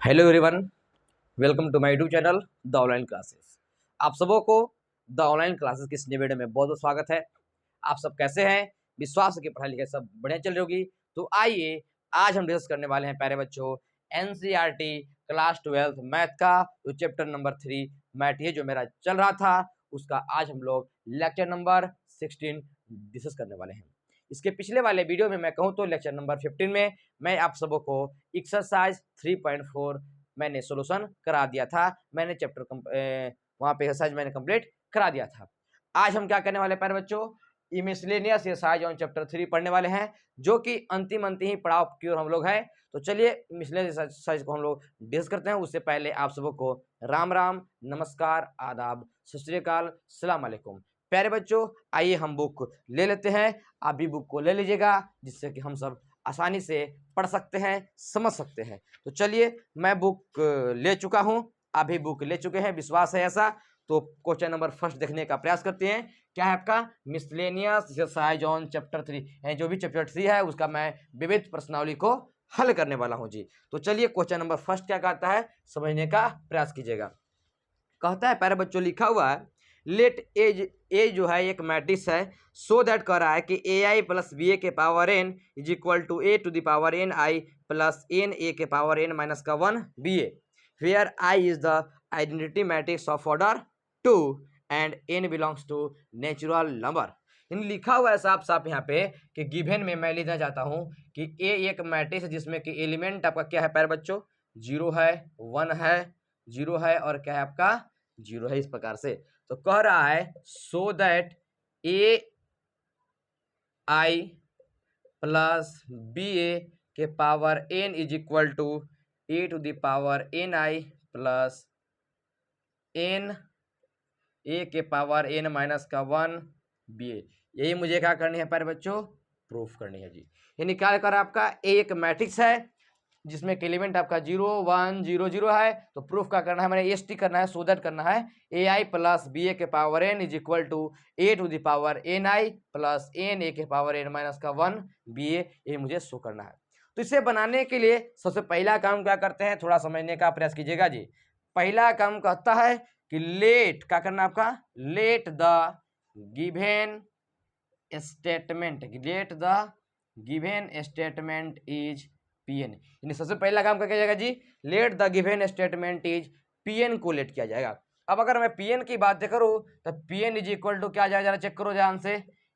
Hello everyone, welcome to my YouTube channel the online classes. आप सबों को the online classes की इस नए वीडियो में बहुत बहुत स्वागत है। आप सब कैसे हैं? विश्वास है कि पढ़ाई लिखाई सब बढ़िया चल रही होगी। तो आइए आज हम डिस्कस करने वाले हैं प्यारे बच्चों एनसीईआरटी क्लास 12 मैथ का जो चैप्टर नंबर 3 मैथ ये जो मेरा चल रहा था उसका आज हम लोग लेक्चर नंबर 16 डिस्कस करने वाले हैं। इसके पिछले वाले वीडियो में मैं कहूँ तो लेक्चर नंबर 15 में मैं आप सबों को एक्सरसाइज 3.4 मैंने सोल्यूशन करा दिया था। मैंने चैप्टर वहाँ पे एक्सरसाइज मैंने कंप्लीट करा दिया था। आज हम क्या करने वाले प्यारे बच्चों मिसलेनियस एक्सरसाइज ऑन चैप्टर 3 पढ़ने वाले हैं, जो कि अंतिम ही पड़ाव की ओर हम लोग हैं। तो चलिए मिसलेनियस एक्सरसाइज को हम लोग डिस्कस करते हैं। उससे पहले आप सबों को राम राम, नमस्कार, आदाब, सत श्री अकाल, सलाम अलैकुम। प्यारे बच्चों आइए हम बुक ले लेते हैं। आप भी बुक को ले लीजिएगा जिससे कि हम सब आसानी से पढ़ सकते हैं, समझ सकते हैं। तो चलिए मैं बुक ले चुका हूं, आप भी बुक ले चुके हैं, विश्वास है ऐसा। तो क्वेश्चन नंबर फर्स्ट देखने का प्रयास करते हैं। क्या है आपका मिसलेनियस एक्सरसाइज ऑन चैप्टर 3, जो भी चैप्टर 3 है उसका मैं विविध प्रश्नावली को हल करने वाला हूं जी। तो चलिए क्वेश्चन नंबर फर्स्ट क्या कहता है समझने का प्रयास कीजिएगा। कहता है प्यारे बच्चों लिखा हुआ है लेट ए जो है एक मैट्रिक्स है, सो दैट कह रहा है कि ए आई प्लस बी ए के power N is equal to A to the power N I plus N A के पावर एन माइनस का 1 B A, where I is the identity matrix of order 2 and N belongs to natural number. इन लिखा हुआ है साफ साफ यहाँ पे कि गिवन में मैं लिखना चाहता हूँ कि ए एक मैट्रिक्स है जिसमें कि एलिमेंट आपका क्या है प्यारे बच्चों, 0 है, 1 है, 0 है और क्या है आपका 0 है। इस प्रकार से तो कह रहा है so that A I plus B A के power N is equal to A to the power N I plus N A के पावर एन माइनस का 1 बी ए। यही मुझे क्या करनी है प्यारे बच्चों, प्रूफ करनी है जी। ये निकाल कर आपका ए एक मैट्रिक्स है जिसमें एलिमेंट आपका 0 1 0 0 है। तो प्रूफ का करना है, मैंने एस टी करना है, सो दैट करना है ए आई प्लस बी ए के power N is equal to A to the power N I plus N A के पावर एन माइनस का 1 बी ए, ये मुझे शो करना है। तो इसे बनाने के लिए सबसे पहला काम क्या करते हैं, थोड़ा समझने का प्रयास कीजिएगा जी। पहला काम कहता है कि लेट क्या करना आपका, let the given statement, let the given statement is PN. यानी सबसे पहला काम क्या किया जाएगा जी, let the given statement is PN को लेट किया जाएगा। अब अगर मैं पीएन की बात करूं तो पीएन इज इक्वल टू क्या आ जाएगा, जरा चेक करो ध्यान से,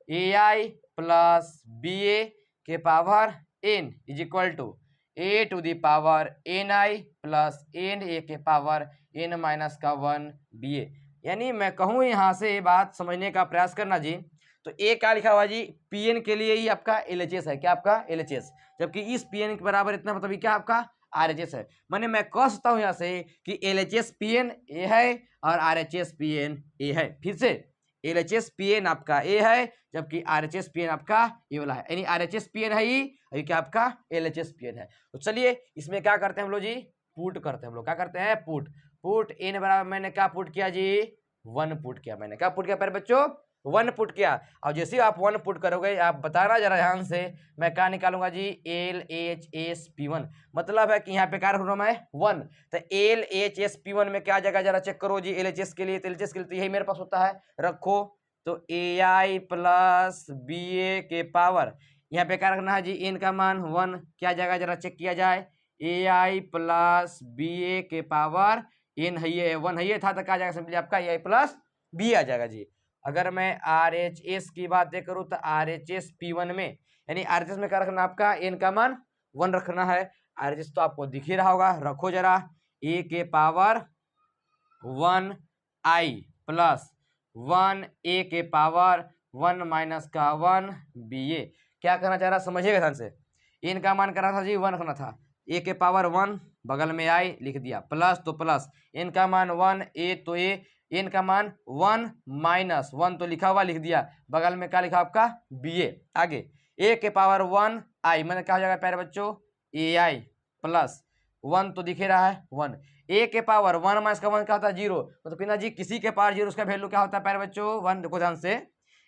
ए आई प्लस बी ए के power N is equal to A to the power N I plus N A के पावर एन माइनस का 1 बी ए। यानी मैं कहूँ यहाँ से ये बात समझने का प्रयास करना जी। तो ए क्या लिखा हुआ जी, पीएन के लिए ही आपका एलएचएस है, क्या आपका एलएचएस, जबकि इस पीएन के बराबर इतना मतलब क्या आपका आरएचएस है। माने मैं कह सकता हूं यहाँ से कि एलएचएस पीएन ए है और आरएचएस पीएन ए है। फिर से एलएचएस पीएन आपका ए है जबकि आरएचएस पीएन आपका ए वाला है, यानी आरएचएस पीएन है ही और क्या आपका एलएचएस पीएन है। तो चलिए इसमें क्या करते हैं हम लोग जी, पुट करते हैं हम लोग, क्या करते हैं पुट। पुट एन बराबर मैंने क्या पुट किया जी, 1 पुट किया, मैंने क्या पुट किया प्यारे बच्चों, 1 पुट किया। और जैसे आप 1 पुट करोगे आप बताना जरा ध्यान से, मैं क्या निकालूंगा जी, एल एच एस पी 1, मतलब है कि यहाँ पे क्या रख रहा हूं मैं 1। तो एल एच एस पी 1 में क्या आ जाएगा, जरा चेक करो जी। एल एच एस के लिए, एल एच एस के लिए तो यही मेरे पास होता है, रखो। तो ए आई प्लस बी ए के पावर, यहाँ पे क्या रखना है जी, एन का मान 1, क्या जाएगा जरा चेक किया जाए, ए आई प्लस बी ए के पावर एन है ये 1 है ये था, तो क्या जाएगा सिंपली आपका ए आई प्लस बी आ जाएगा जी। अगर मैं आर एच एस की बात करूं तो आर एच एस पी 1 में, यानी आर एच एस में क्या रखना आपका, एन का मान 1 रखना है। आर एच एस तो आपको दिख ही रहा होगा, रखो जरा, ए के पावर 1 आई प्लस 1 ए के पावर 1 माइनस का 1 बी ए। क्या करना चाह रहा समझिएगा ध्यान से, एन का मान करना था जी 1 रखना था, ए के पावर 1 बगल में आई लिख दिया, प्लस तो प्लस, एन का मान 1 ए तो ए, एन का मान 1 माइनस 1 तो लिखा हुआ लिख दिया, बगल में क्या लिखा आपका बी ए। आगे ए के पावर 1 आई, मैंने क्या हो जाएगा प्यारे बच्चों, ए आई प्लस 1 तो दिखे रहा है 1, ए के पावर 1 माइनस का 1 क्या होता है 0, मतलब कितना जी, किसी के पावर 0 उसका वैल्यू क्या होता है प्यारे बच्चों 1। देखो ध्यान से,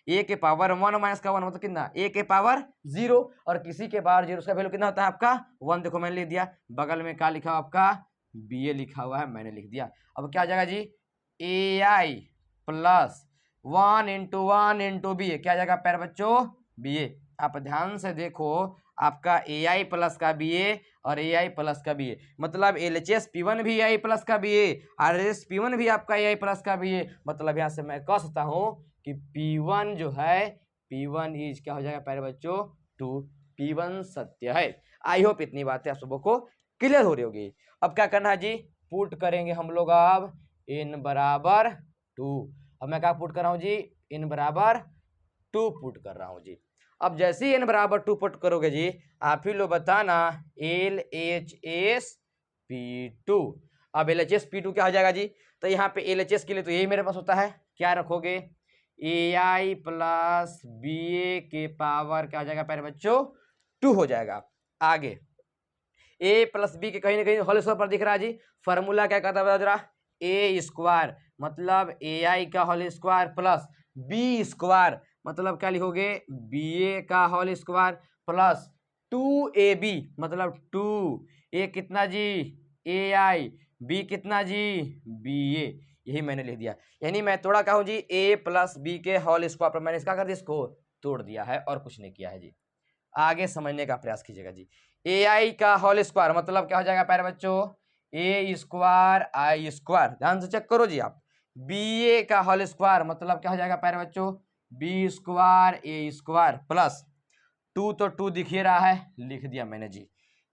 ए के पावर 1 माइनस का 1 मतलब कितना, ए के पावर 0 और किसी के पावर 0 उसका वैल्यू कितना होता है आपका 1। देखो मैंने लिख दिया, बगल में क्या लिखा आपका बी ए लिखा हुआ है, मैंने लिख दिया। अब क्या हो जाएगा जी, ए आई प्लस 1 × बी ए, क्या जाएगा प्यारे बच्चों, बी ए। आप ध्यान से देखो, आपका ए आई प्लस का बी ए और ए आई प्लस का बी ए, मतलब L H S P one भी ए आई प्लस का बी ए, आर एस पी वन भी आपका ए आई प्लस का बी ए। मतलब यहाँ से मैं कह सकता हूँ कि पी वन जो है, पी वन इज क्या हो जाएगा प्यारे बच्चों, 2, P1 सत्य है। आई होप इतनी बातें आप सबों को क्लियर हो रही होगी। अब क्या करना है जी, पुट करेंगे हम लोग अब n बराबर 2। अब मैं क्या पुट कर रहा हूँ जी, n बराबर 2 पुट कर रहा हूँ जी। अब जैसे ही n बराबर 2 पुट करोगे जी, आप ही लोग बताना LHS P2। अब LHS P2 क्या हो जाएगा जी, तो यहाँ पे LHS के लिए तो यही मेरे पास होता है, क्या रखोगे, AI प्लस BA के पावर क्या हो जाएगा प्यारे बच्चों, 2 हो जाएगा। आगे a प्लस बी के कहीं ना कहीं होल स्क्वायर पर दिख रहा है जी, फॉर्मूला क्या कहता है जरा, ए स्क्वायर मतलब ए आई का whole square plus B square मतलब क्या लिखोगे, बी ए का होल स्क्वायर प्लस 2ab मतलब 2a कितना जी, ए आई, बी कितना जी, बी ए। यही मैंने लिख दिया, यानी मैं थोड़ा कहूँ जी a प्लस बी के होल स्क्वायर पर मैंने इसका कर दिया, इसको तोड़ दिया है और कुछ नहीं किया है जी। आगे समझने का प्रयास कीजिएगा जी। ए आई का होल स्क्वायर मतलब क्या हो जाएगा प्यारे बच्चों, ए स्क्वायर आई स्क्वायर, ध्यान से चेक करो जी आप। बी ए का होल स्क्वायर मतलब क्या हो जाएगा प्यारे बच्चों, बी स्क्वायर ए स्क्वायर प्लस 2 तो 2 दिख ही रहा है, लिख दिया मैंने जी।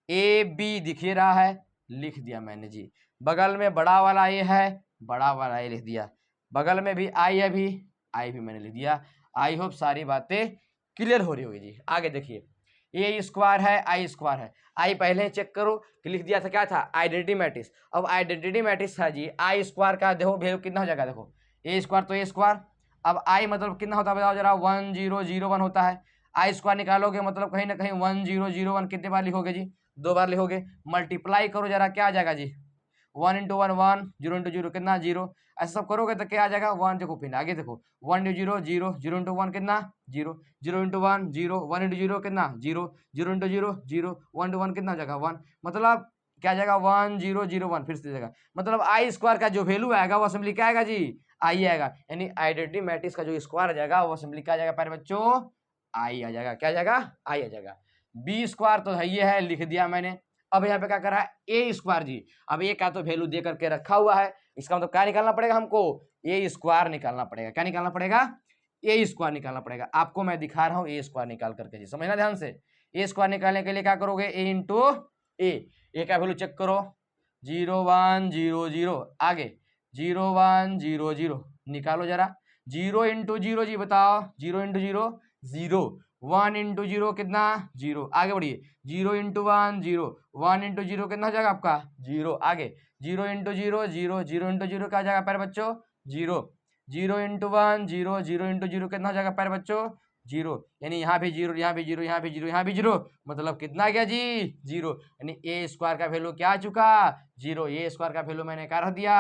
ए बी दिख ही रहा है, लिख दिया मैंने जी। बगल में बड़ा वाला ए है, बड़ा वाला ए लिख दिया। बगल में भी आई है, भी आई भी मैंने लिख दिया। आई होप सारी बातें क्लियर हो रही होगी जी। आगे देखिए, ए स्क्वायर है, आई स्क्वायर है, आई पहले चेक करो कि लिख दिया था, क्या था, आइडेंटिटी मैट्रिक्स। अब आइडेंटिटी मैट्रिक्स है जी, आई स्क्वायर का देखो वैल्यू कितना हो जाएगा, देखो ए स्क्वायर तो ए स्क्वायर, अब आई मतलब कितना होता है बताओ जरा, 1001 होता है। आई स्क्वायर निकालोगे मतलब कहीं ना कहीं 1001 कितने बार लिखोगे जी, 2 बार लिखोगे। मल्टीप्लाई करो जरा, क्या आ जाएगा जी, 1 × 1 1, 0 × 0 कितना 0, ऐसा सब करोगे तो क्या आ जाएगा 1। देखो फिर आगे देखो 1 × 0 0, 0 × 1 कितना 0, 0 × 1 0, 1 × 0 कितना 0, 0 × 0 0, 1 × 1 कितना हो जाएगा 1, मतलब क्या जाएगा 1 0 0 1, फिर से जाएगा। मतलब आई स्क्वायर का जो वैल्यू आएगा वो असेंबली क्या आएगा जी, आई आएगा। यानी आइडेंटिटी मैट्रिक्स का जो स्क्वायर आ जाएगा वो असेंबली क्या जाएगा प्यारे बच्चों, आई आ जाएगा। क्या जाएगा, आई आ जाएगा। बी स्क्वायर तो है ये है, लिख दिया मैंने। अब यहाँ पे क्या कर रहा है, ए स्क्वायर जी। अब ए का तो वैल्यू दे करके रखा हुआ है, इसका मतलब क्या निकालना पड़ेगा हमको, ए स्क्वायर निकालना पड़ेगा। क्या निकालना पड़ेगा, ए स्क्वायर निकालना पड़ेगा। आपको मैं दिखा रहा हूँ ए स्क्वायर निकाल करके जी, समझना ध्यान से। ए स्क्वायर निकालने के लिए क्या करोगे, ए इंटू ए का वैल्यू चेक करो, 0 1 0 0, आगे 0 1 0 0 निकालो जरा। 0 × 0 जी बताओ, 0 × 0 0, 1 × 0 कितना 0, आगे बढ़िए 0 × 1 0, 1 × 0 कितना हो जाएगा आपका 0, आगे 0 × 0 0, 0 × 0 क्या हो जाएगा प्यारे बच्चों 0, 0 × 1 0, 0 × 0 कितना हो जाएगा प्यारे बच्चों 0। यानी यहाँ भी 0, यहाँ भी 0, यहाँ भी 0, यहाँ भी 0, मतलब कितना गया जी 0। यानी ए स्क्वायर का वैल्यू क्या आ चुका 0, ए स्क्वायर का वैल्यू मैंने क्या रख दिया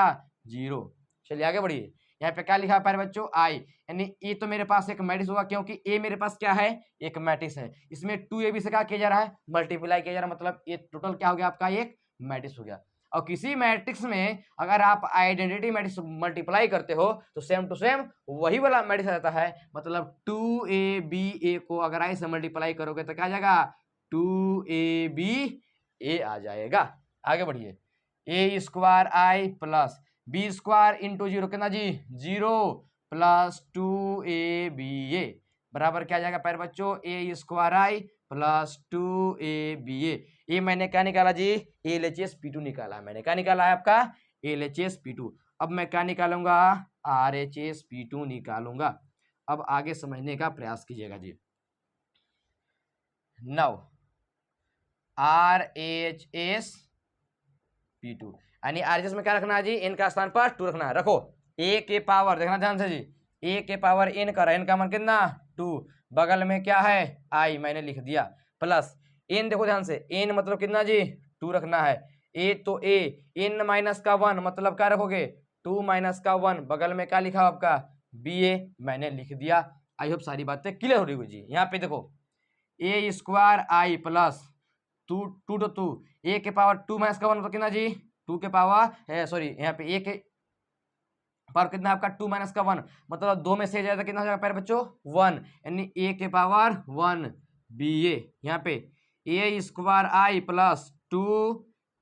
0। चलिए आगे बढ़िए, यहाँ पे क्या लिखा है प्यारे बच्चों आई, यानी ए तो मेरे पास एक मैट्रिक्स होगा, क्योंकि ए मेरे पास क्या है, एक मैट्रिक्स है। इसमें 2ab से क्या किया जा रहा है, मल्टीप्लाई किया जा रहा है, मतलब ये टोटल क्या हो गया आपका, एक मैट्रिक्स हो गया। और किसी मैट्रिक्स में अगर आप आइडेंटिटी मैट्रिक्स मल्टीप्लाई करते हो तो सेम टू सेम वही वाला मैट्रिक्स रहता है। मतलब 2ab को अगर आई से मल्टीप्लाई करोगे तो क्या आ जाएगा 2ab आ जाएगा। आगे बढ़िए, ए square I plus B square into 0 कितना जी 0 प्लस 2ab बराबर क्या आ जाएगा प्यारे बच्चों, ए स्क्वायर आई प्लस 2ab। ये मैंने क्या निकाला जी, LHS P2 निकाला है मैंने। क्या निकाला है आपका, LHS P2। अब मैं क्या निकालूंगा, RHS P2 निकालूंगा। अब आगे समझने का प्रयास कीजिएगा जी। नाउ RHS P2 यानी RHS में क्या रखना है जी, n का स्थान पर 2 रखना है। रखो a के पावर, देखना ध्यान से जी, a के पावर n कर, n का मान कितना 2, बगल में क्या है i मैंने लिख दिया, प्लस n देखो ध्यान से, n मतलब कितना जी 2 रखना है। a तो a, n माइनस का 1 मतलब क्या रखोगे 2 माइनस का 1, बगल में क्या लिखा आपका ba मैंने लिख दिया। आई होप सारी बातें क्लियर हो रही हुई जी। यहाँ पे देखो a² i प्लस 2 2 तो 2, a के पावर 2 माइनस का 1 मतलब कितना जी 2 के पावर सॉरी यहाँ पे ए के पावर कितना आपका 2 माइनस का 1, मतलब 2 में से ज्यादा कितना हो जाएगा प्यारे बच्चों 1, यानी ए के पावर 1 बी ए, यहाँ पे A square I plus 2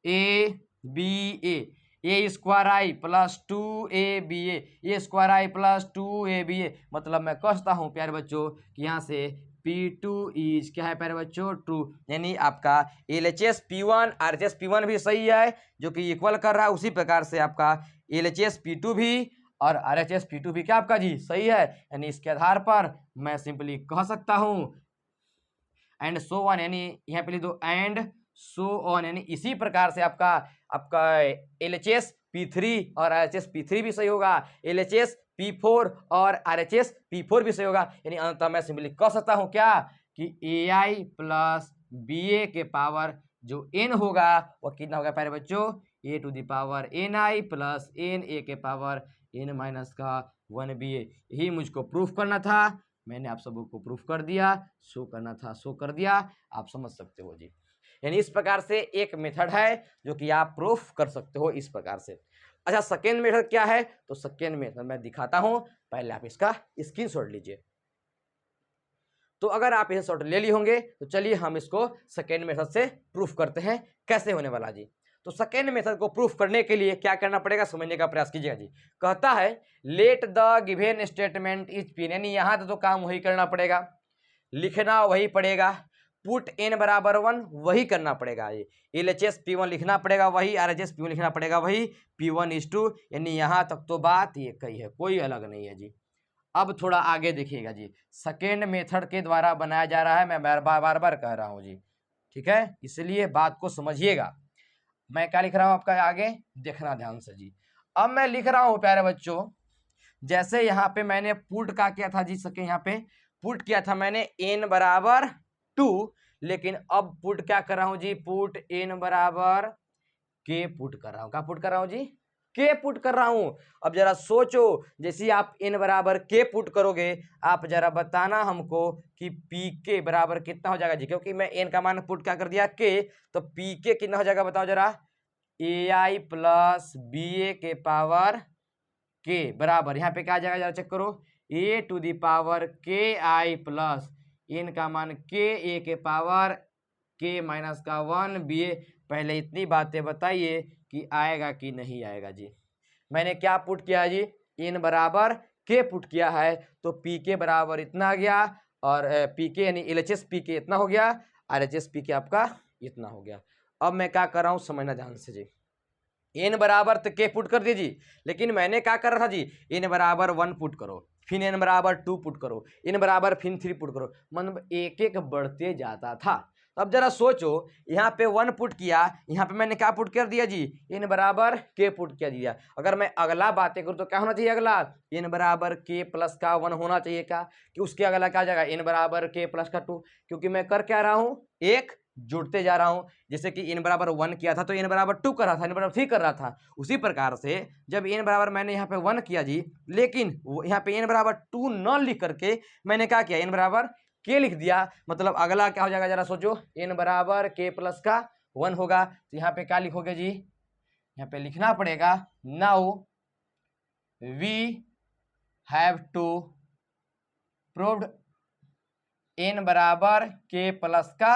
A B A square I plus 2 A B A square I plus 2 A B A, मतलब मैं कहता हूँ प्यारे बच्चों कि यहाँ से P2 इज क्या है प्यारे बच्चों ट्रू, यानी आपका LHS P1 RHS P1 भी सही है जो कि इक्वल कर रहा है, उसी प्रकार से आपका LHS P2 भी और RHS P2 भी क्या आपका जी सही है, यानी इसके आधार पर मैं सिंपली कह सकता हूँ एंड सो ऑन, यानी यहाँ पे लिख दो एंड सो ऑन, यानी इसी प्रकार से आपका LHS P3 और RHS P3 भी सही होगा, LHS P4 और RHS P4 भी सही होगा, यानी अंततः मैं सिंपली कह सकता हूँ क्या कि AI प्लस BA के पावर जो n होगा वो कितना होगा प्यारे बच्चों a to the power ni plus n a के पावर n माइनस का 1BA। यही मुझको प्रूफ करना था, मैंने आप सबको को प्रूफ कर दिया, शो करना था शो कर दिया, आप समझ सकते हो जी। यानी इस प्रकार से एक मेथड है जो कि आप प्रूफ कर सकते हो इस प्रकार से। अच्छा सेकेंड मेथड क्या है, तो सेकेंड मेथड मैं दिखाता हूं, पहले आप इसका स्क्रीनशॉट लीजिए। तो अगर आप इसे शॉट ले लिए होंगे तो चलिए हम इसको सेकेंड मेथड से प्रूफ करते हैं कैसे होने वाला जी। तो सेकेंड मेथड को प्रूफ करने के लिए क्या करना पड़ेगा समझने का प्रयास कीजिएगा जी। कहता है late the given statement is pin, यानी यहाँ तो काम वही करना पड़ेगा, लिखना वही पड़ेगा, पुट n बराबर 1 वही करना पड़ेगा, ये LHS P1 लिखना पड़ेगा वही, RHS P1 लिखना पड़ेगा वही, P1 is 2, यानी यहाँ तक तो बात ये कही है, कोई अलग नहीं है जी। अब थोड़ा आगे देखिएगा जी, सेकेंड मेथड के द्वारा बनाया जा रहा है, मैं बार बार कह रहा हूँ जी, ठीक है, इसलिए बात को समझिएगा। मैं क्या लिख रहा हूँ आपका आगे देखना ध्यान से जी। अब मैं लिख रहा हूँ प्यारे बच्चों, जैसे यहाँ पे मैंने पुट का किया था जी, सके यहाँ पे पुट किया था मैंने n बराबर 2, लेकिन अब पुट क्या कर रहा हूँ जी, पुट n बराबर k पुट कर रहा हूँ, क्या पुट कर रहा हूँ जी k पुट कर रहा हूँ। अब जरा सोचो जैसे आप n बराबर k पुट करोगे, आप जरा बताना हमको कि pk बराबर कितना हो जाएगा जी, क्योंकि मैं n का मान पुट क्या कर दिया k, तो pk कितना हो जाएगा बताओ जरा, ai प्लस ba के पावर k बराबर यहाँ पे क्या आ जाएगा जरा चेक करो, a to the power k i plus n का मान k a के पावर k माइनस का 1 ba। पहले इतनी बातें बताइए कि आएगा कि नहीं आएगा जी। मैंने क्या पुट किया जी, n बराबर k पुट किया है, तो pk बराबर इतना आ गया, और pk यानी LHS pk इतना हो गया, RHS pk आपका इतना हो गया। अब मैं क्या कर रहा हूँ समझना ध्यान से जी, n बराबर तो k पुट कर दीजिए, लेकिन मैंने क्या कर रहा था जी, n बराबर 1 पुट करो, फिर n बराबर 2 पुट करो, n बराबर फिर 3 पुट करो, मतलब एक एक बढ़ते जाता था। तो अब जरा सोचो यहाँ पे 1 पुट किया, यहाँ पे मैंने क्या पुट कर दिया जी, n बराबर k पुट कर दिया। अगर मैं अगला बातें करूँ तो क्या होना चाहिए, अगला n बराबर k प्लस का 1 होना चाहिए, क्या कि उसके अगला क्या जाएगा n बराबर k प्लस का 2, क्योंकि मैं कर क्या रहा हूँ एक जुड़ते जा रहा हूं। जैसे कि n बराबर 1 किया था तो n बराबर 2 कर रहा था, n बराबर 3 कर रहा था, उसी प्रकार से जब n बराबर मैंने यहाँ पे 1 किया जी, लेकिन यहाँ पे n बराबर 2 न लिख करके मैंने क्या किया, n बराबर k लिख दिया, मतलब अगला क्या हो जाएगा जरा सोचो, n बराबर k प्लस का 1 होगा। तो यहाँ पे क्या लिखोगे जी, यहाँ पे लिखना पड़ेगा now we have to proved n बराबर k प्लस का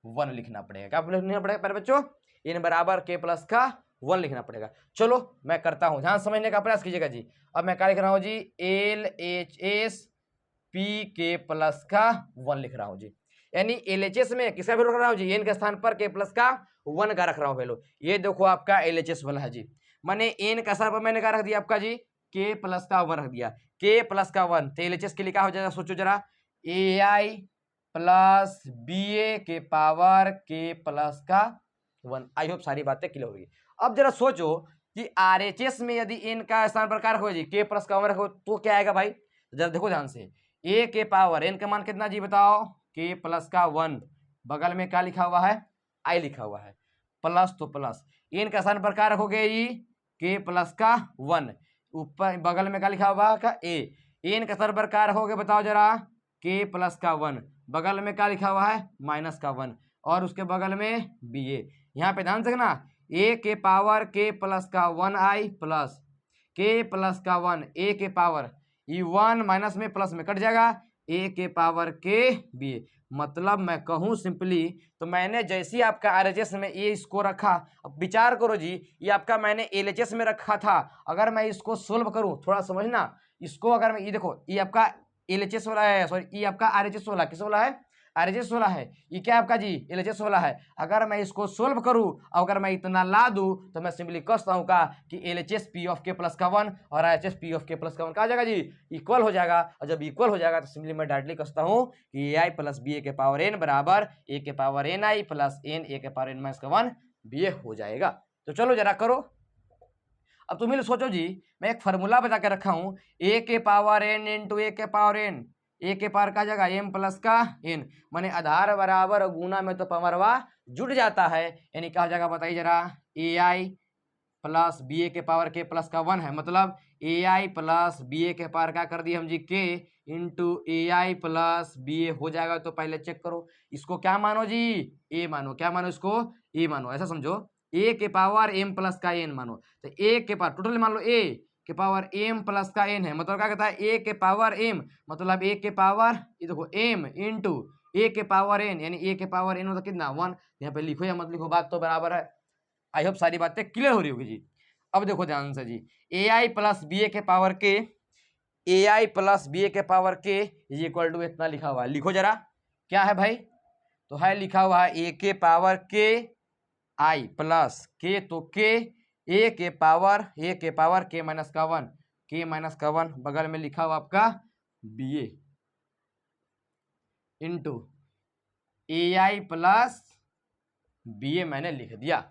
1 लिखना पड़ेगा, क्या लिखना पड़ेगा पहले बच्चों, n बराबर k प्लस का 1 लिखना पड़ेगा। चलो मैं करता हूं, ध्यान समझने का प्रयास कीजिएगा जी। अब मैं क्या लिख रहा हूं जी, LHS pk प्लस का 1 लिख रहा हूं जी, यानी LHS में किसका वैल्यू रख रहा हूं जी, n के स्थान पर k प्लस का 1 का रख रहा हूं वैल्यू। ये देखो आपका LHS वाला है जी, मैंने n का स्थान पर मैंने क्या रख दिया आपका जी, k प्लस का 1 रख दिया, k प्लस का 1, तो LHS के लिए क्या हो जाएगा सोचो जरा, ai प्लस BA के पावर k प्लस का 1। आई होप सारी बातें क्लियर होगी। अब जरा सोचो कि RHS में यदि n का स्थान प्रकार हो जी, k प्लस का 1 रखो तो क्या आएगा भाई, जरा देखो ध्यान से, a के पावर n का मान कितना जी बताओ, k प्लस का 1, बगल में क्या लिखा हुआ है, i लिखा हुआ है, प्लस तो प्लस, n का स्थान प्रकार रखोगे जी k प्लस का 1, ऊपर बगल में क्या लिखा हुआ है a, n का स्थान प्रकार रखोगे बताओ जरा k प्लस का 1, बगल में क्या लिखा हुआ है माइनस का 1, और उसके बगल में BA। यहाँ पे ध्यान से ना ए के पावर के प्लस का 1i प्लस के प्लस का 1 ए के पावर, ये 1 माइनस में प्लस में कट जाएगा, ए के पावर के बी। मतलब मैं कहूँ सिंपली तो मैंने जैसे ही आपका आरएचएस में ये इसको रखा, अब विचार करो जी, ये आपका मैंने एलएचएस में रखा था, अगर मैं इसको सोल्व करूँ, थोड़ा समझना इसको, अगर मैं ये देखो ये आपका एलएचएस वाला है, सॉरी ये आपका आरएचएस वाला, किस वाला है, आरएचएस वाला है, ये क्या आपका जी एलएचएस वाला है। अगर मैं इसको सोल्व करूं, अगर मैं इतना ला दूं तो मैं सिंपली कह सकता हूं का कि LHS P of k plus का 1 और RHS P of k plus का 1 कहा जाएगा जी, इक्वल हो जाएगा। और जब इक्वल हो जाएगा तो सिंपली मैं डायरेक्टली कह सकता हूं कि ए आई प्लस बी ए के पावर एन बराबर ए के power N I plus N A के पावर एन माइनस का 1 बी ए हो जाएगा। तो चलो जरा करो। अब तुम लोग सोचो जी, मैं एक फार्मूला बता के रखा हूं, ए के पावर एन इंटू ए के पावर एन, ए के पावर का जगह एम प्लस का एन, माने आधार बराबर गुना में तो पावरवा जुड़ जाता है, यानी क्या हो जाएगा बताइए जरा, ए आई प्लस बी ए के पावर के प्लस का 1 है, मतलब A I plus B A के पावर का कर दिए हम जी के into A I plus B ए हो जाएगा। तो पहले चेक करो इसको, क्या मानो जी, ए मानो, क्या मानो इसको, ए मानो, ऐसा समझो, ए के पावर एम प्लस का एन मानो, तो ए के पावर टोटल मान लो ए के पावर एम प्लस का एन है, मतलब क्या कहता है ए के पावर एम, मतलब ए के पावर ये देखो एम इंटू ए के पावर एन, यानी ए के पावर एन मतलब कितना 1, यहाँ पे लिखो या मत लिखो बात तो बराबर है। आई होप सारी बातें क्लियर हो रही होगी जी। अब देखो ध्यान से जी, ए आई प्लस बी ए के पावर के, ए आई प्लस बी ए के पावर के इज इक्वल टू इतना लिखा हुआ है, लिखो जरा क्या है भाई, तो है लिखा हुआ है ए के पावर के आई प्लस के, तो के ए के पावर के माइनस का 1, के माइनस का 1 बगल में लिखा हुआ आपका B A into A I plus B ए मैंने लिख दिया।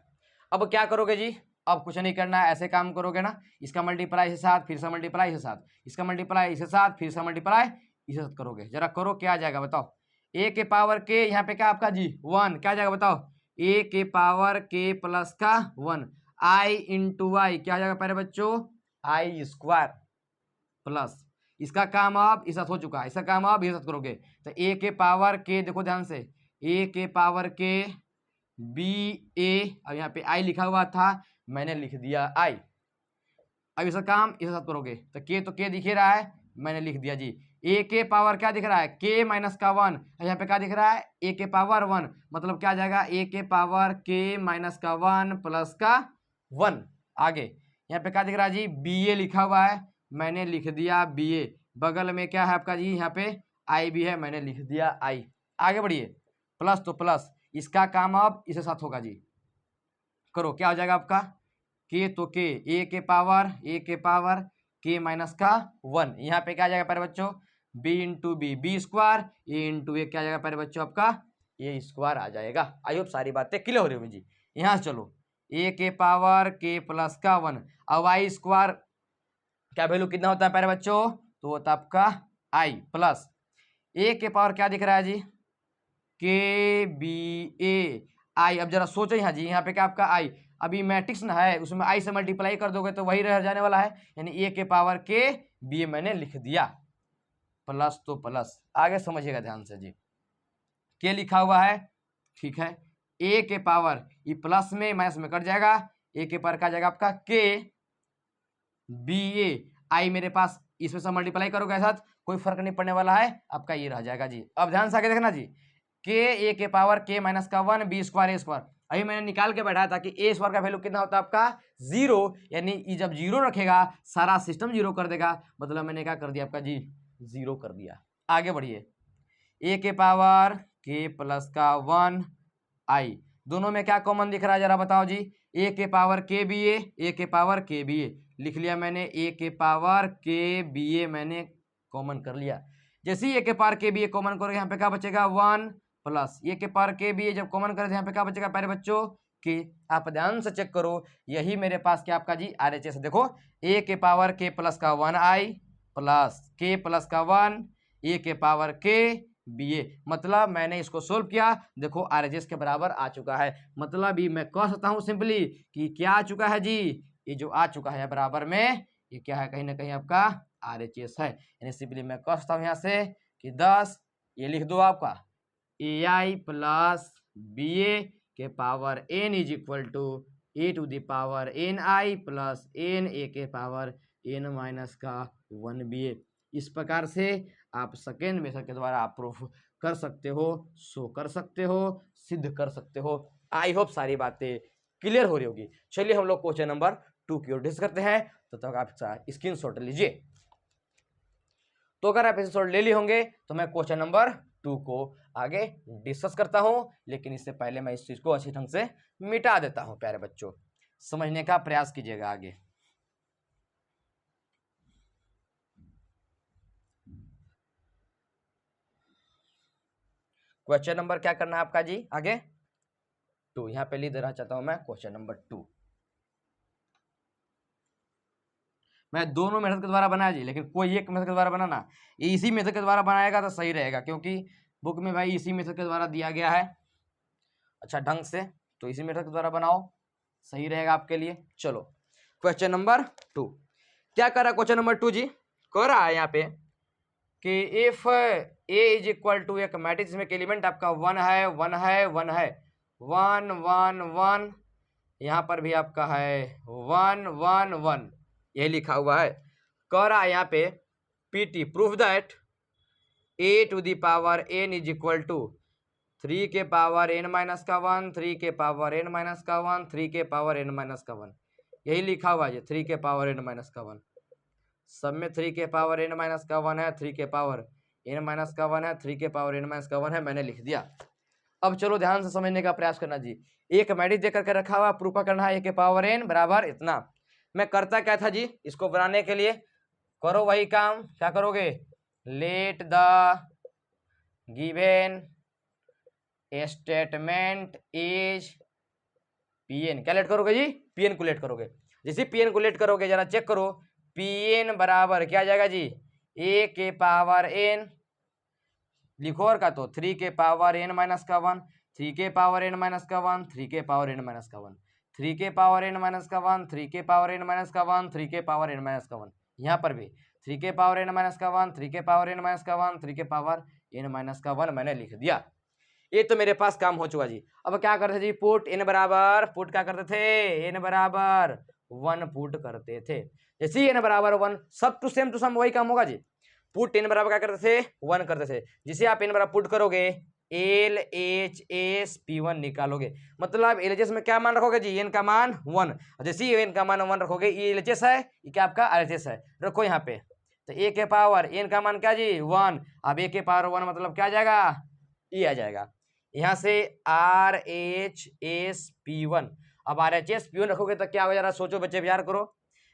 अब क्या करोगे जी, अब कुछ नहीं करना है, ऐसे काम करोगे ना, इसका मल्टीप्लाई इसके साथ, फिर से मल्टीप्लाई इसके साथ, इसका मल्टीप्लाई इसके साथ, फिर से मल्टीप्लाई इसके साथ करोगे, जरा करो क्या आ जाएगा बताओ। ए के पावर के यहाँ पे क्या आपका जी 1, क्या आ जाएगा बताओ, ए के पावर के प्लस का 1 आई इंटू आई, क्या आ जाएगा पहले बच्चों, आई स्क्वायर प्लस इसका काम अब इस साथ हो चुका है, इसका काम अब इस साथ करोगे, तो ए के पावर के, देखो ध्यान से, ए के पावर के बी ए, अब यहाँ पे आई लिखा हुआ था मैंने लिख दिया आई, अब इसका काम इस साथ करोगे, तो के दिख रहा है मैंने लिख दिया जी, ए के पावर क्या दिख रहा है के माइनस का 1, यहाँ पे क्या दिख रहा है ए के पावर 1, मतलब क्या आ जाएगा ए के पावर के माइनस का 1 प्लस का 1। आगे यहाँ पे क्या दिख रहा है जी बी ए लिखा हुआ है, मैंने लिख दिया बी ए, बगल में क्या है आपका जी यहाँ पे आई भी है, मैंने लिख दिया आई। आगे बढ़िए, प्लस तो प्लस, इसका काम अब इसके साथ होगा जी, करो क्या हो जाएगा आपका के, तो के ए के पावर के माइनस का 1, यहाँ पे क्या आ जाएगा पहले बच्चों बी इंटू बी स्क्वायर, ए इंटू ए क्या आ जाएगा पहले बच्चों आपका ए स्क्वायर आ जाएगा। आई होप सारी बातें क्लियर हो रही होगी जी। यहाँ से चलो ए के पावर के प्लस का 1, अब आई स्क्वायर क्या वैल्यू कितना होता है पहले बच्चों, तो होता है आपका आई प्लस ए के पावर क्या दिख रहा है जी के बी ए आई। अब जरा सोचो यहाँ जी, यहाँ पे क्या आपका आई, अभी मैट्रिक्स ना है उसमें आई से मल्टीप्लाई कर दोगे तो वही रह जाने वाला है, यानी ए के पावर के बी ए मैंने लिख दिया, प्लस तो प्लस। आगे समझिएगा ध्यान से जी, के लिखा हुआ है ठीक है, ए के पावर ये प्लस में माइनस में कट जाएगा, ए के पावर का जाएगा आपका के बी ए आई, मेरे पास इसमें से मल्टीप्लाई करोगे साथ कोई फर्क नहीं पड़ने वाला है, आपका ये रह जाएगा जी। अब ध्यान से आगे देखना जी, के ए के पावर के माइनस का 1 बी स्क्वायर ए स्क्वायर, अभी मैंने निकाल के बैठाया था कि ए स्क्वायर का वैल्यू कितना होता है आपका 0, यानी जब 0 रखेगा सारा सिस्टम 0 कर देगा, मतलब मैंने क्या कर दिया आपका जी 0 कर दिया। आगे बढ़िए, ए के पावर के प्लस का 1 आई, दोनों में क्या कॉमन दिख रहा है जरा बताओ जी, ए के पावर के बी ए के पावर के बी ए लिख लिया मैंने, ए के पावर के बी ए मैंने कॉमन कर लिया। जैसे ही ए के पावर के बी ए कॉमन करोगे यहाँ पे क्या बचेगा 1 प्लस ए के पावर के बी ए जब कॉमन करें तो यहाँ पे क्या बचेगा पहले बच्चों के, आप ध्यान से चेक करो, यही मेरे पास क्या आपका जी आर एच एस, देखो ए के पावर के प्लस का 1 आई प्लस के प्लस का 1 ए के पावर के बी ए, मतलब मैंने इसको सोल्व किया, देखो आर एच एस के बराबर आ चुका है, मतलब ये मैं कह सकता हूँ सिंपली कि क्या आ चुका है जी, ये जो आ चुका है बराबर में ये क्या है कहीं ना कहीं आपका आर एच एस है, यानी सिंपली मैं कह सकता हूँ यहाँ से कि 10 ये लिख दो आपका ए आई प्लस बी ए के power N is equal to A to the power N I plus N A के पावर एन माइनस का 1 बी ए। इस प्रकार से आप सेकेंड मेथड के द्वारा आप प्रूफ कर सकते हो, शो कर सकते हो, सिद्ध कर सकते हो। आई होप सारी बातें क्लियर हो रही होगी। चलिए हम लोग क्वेश्चन नंबर 2 की ओर डिस्कस करते हैं। तो तक आप स्क्रीनशॉट लीजिए। तो अगर आप स्क्रीनशॉट ले लिए होंगे तो मैं क्वेश्चन नंबर 2 को आगे डिस्कस करता हूं, लेकिन इससे पहले मैं इस चीज को अच्छी ढंग से मिटा देता हूं। प्यारे बच्चों, समझने का प्रयास कीजिएगा आगे। क्वेश्चन नंबर क्या करना है आपका जी आगे 2, यहां पे लिख देना चाहता हूं मैं क्वेश्चन नंबर 2। मैं दोनों मेथड के द्वारा बनाया जी, लेकिन कोई एक मेथड के द्वारा बनाना, इसी मेथड के द्वारा बनाएगा तो सही रहेगा, क्योंकि बुक में भाई इसी मेथड के द्वारा दिया गया है अच्छा ढंग से। तो इसी मेथड के द्वारा बनाओ, सही रहेगा आपके लिए। चलो क्वेश्चन नंबर 2 क्या कर रहा है। क्वेश्चन नंबर 2 जी कह रहा है यहाँ पे कि if A is equal to एक मैट्रिक्स में एलिमेंट आपका 1 है 1 है 1 है 1 1 1, यहाँ पर भी आपका है 1 1 1, यही लिखा हुआ है। कह रहा है यहाँ पे PT proof that A to the power N is equal to 3 के पावर एन माइनस का 1, 3 के पावर एन माइनस का 1, 3 के पावर एन माइनस का 1, यही लिखा हुआ है 3 के पावर एन माइनस का 1। सब में 3 के पावर एन माइनस का 1 है, 3 के पावर एन माइनस का 1 है, 3 के पावर एन माइनस का 1 है, मैंने लिख दिया। अब चलो ध्यान से समझने का प्रयास करना जी। एक मैट्रिक्स देकर के रखा हुआ, प्रूफ करना है ए के पावर एन बराबर इतना। मैं करता क्या था जी, इसको बनाने के लिए करो वही काम, क्या करोगे, late the given statement is PN, क्या लेट करोगे जी, पीएन को लेट करोगे। जैसे पीएन को लेट करोगे जरा चेक करो, पीएन बराबर क्या जाएगा जी, ए के पावर एन लिखो और का तो 3 के पावर एन माइनस का 1, 3 के पावर एन माइनस का 1, 3 के पावर एन माइनस का 1, 3 के पावर एन माइनस का 1, 3 के पावर एन माइनस का 1, 3 के पावर एन माइनस का 1। यहाँ पर भी 3 के पावर एन माइनस का 1, 3 के पावर एन माइनस का 1, 3 के पावर एन माइनस का 1 मैंने लिख दिया। ये तो मेरे पास काम हो चुका जी। अब क्या करते जी, पुट एन बराबर, पुट क्या करते थे, एन बराबर 1 पुट करते थे। जैसे एन बराबर 1, सब टू सेम टू सम वही काम होगा जी। पुट एन बराबर क्या करते थे, 1 करते थे। जिसे आप एन बराबर पुट करोगे एल एच एस P1 निकालोगे, मतलब एल एच एस में क्या मान रखोगे जी, एन का मान 1। जैसे एन का मान 1 रखोगे, ये एल एच एस है, ये क्या आपका आर एच एस है, रखो यहाँ पे। तो ए के पावर एन का मान क्या जी 1, अब ए के पावर 1 मतलब क्या आ जाएगा, ये आ जाएगा। यहाँ से आर एच एस P1, अब आर एच एस P1 रखोगे तो क्या हो, जरा सोचो बच्चे, विचार करो।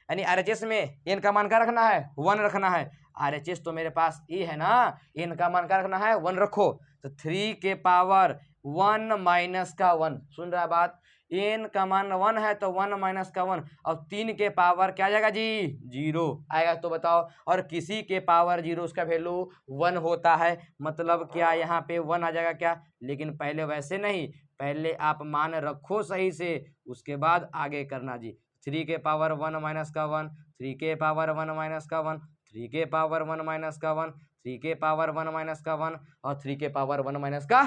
यानी आर एच एस में एन का मान क्या रखना है, 1 रखना है। आर एच एस तो मेरे पास ए है ना, एन का मान क्या रखना है, 1 रखो। तो 3 के पावर 1 माइनस का 1, सुन रहा बात, एन का मान 1 है तो 1 माइनस का 1, और 3 के पावर क्या जाएगा जी, 0 आएगा। तो बताओ, और किसी के पावर 0 उसका वैल्यू 1 होता है, मतलब क्या यहाँ पे 1 आ जाएगा क्या। लेकिन पहले वैसे नहीं, पहले आप मान रखो सही से, उसके बाद आगे करना जी। 3 के पावर 1 माइनस का 1, 3 के पावर 1 माइनस का 1, 3 के पावर 1 माइनस का 1, 3 के पावर 1 माइनस का 1, और 3 के पावर 1 माइनस का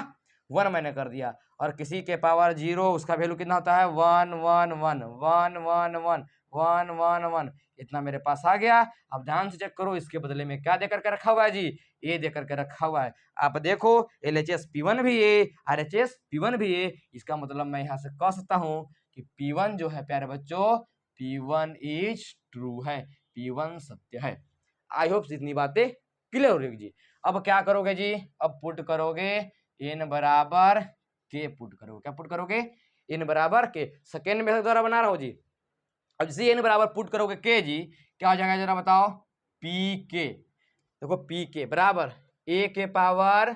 1 मैंने कर दिया। और किसी के पावर 0 उसका वैल्यू कितना होता है, 1 1 1 1 1 1 1 1 1, इतना मेरे पास आ गया। अब ध्यान से चेक करो, इसके बदले में क्या देकर के रखा हुआ है जी, ए देकर के रखा हुआ है। आप देखो एल एच एस P1 भी ए, आर एच एस P1 भी ए, इसका मतलब मैं यहाँ से कह सकता हूँ कि P1 जो है प्यारे बच्चों, P1 इज ट्रू है, P1 सत्य है। आई होप इतनी बातें क्लियर हो रही जी। अब क्या करोगे जी, अब पुट करोगे एन बराबर के, पुट करोगे, क्या पुट करोगे, एन बराबर के, सेकेंड मेथड द्वारा बना रहा हूं जी। अब जैसे एन बराबर पुट करोगे के जी, क्या हो जाएगा जरा बताओ, पी के, देखो पी के बराबर ए के पावर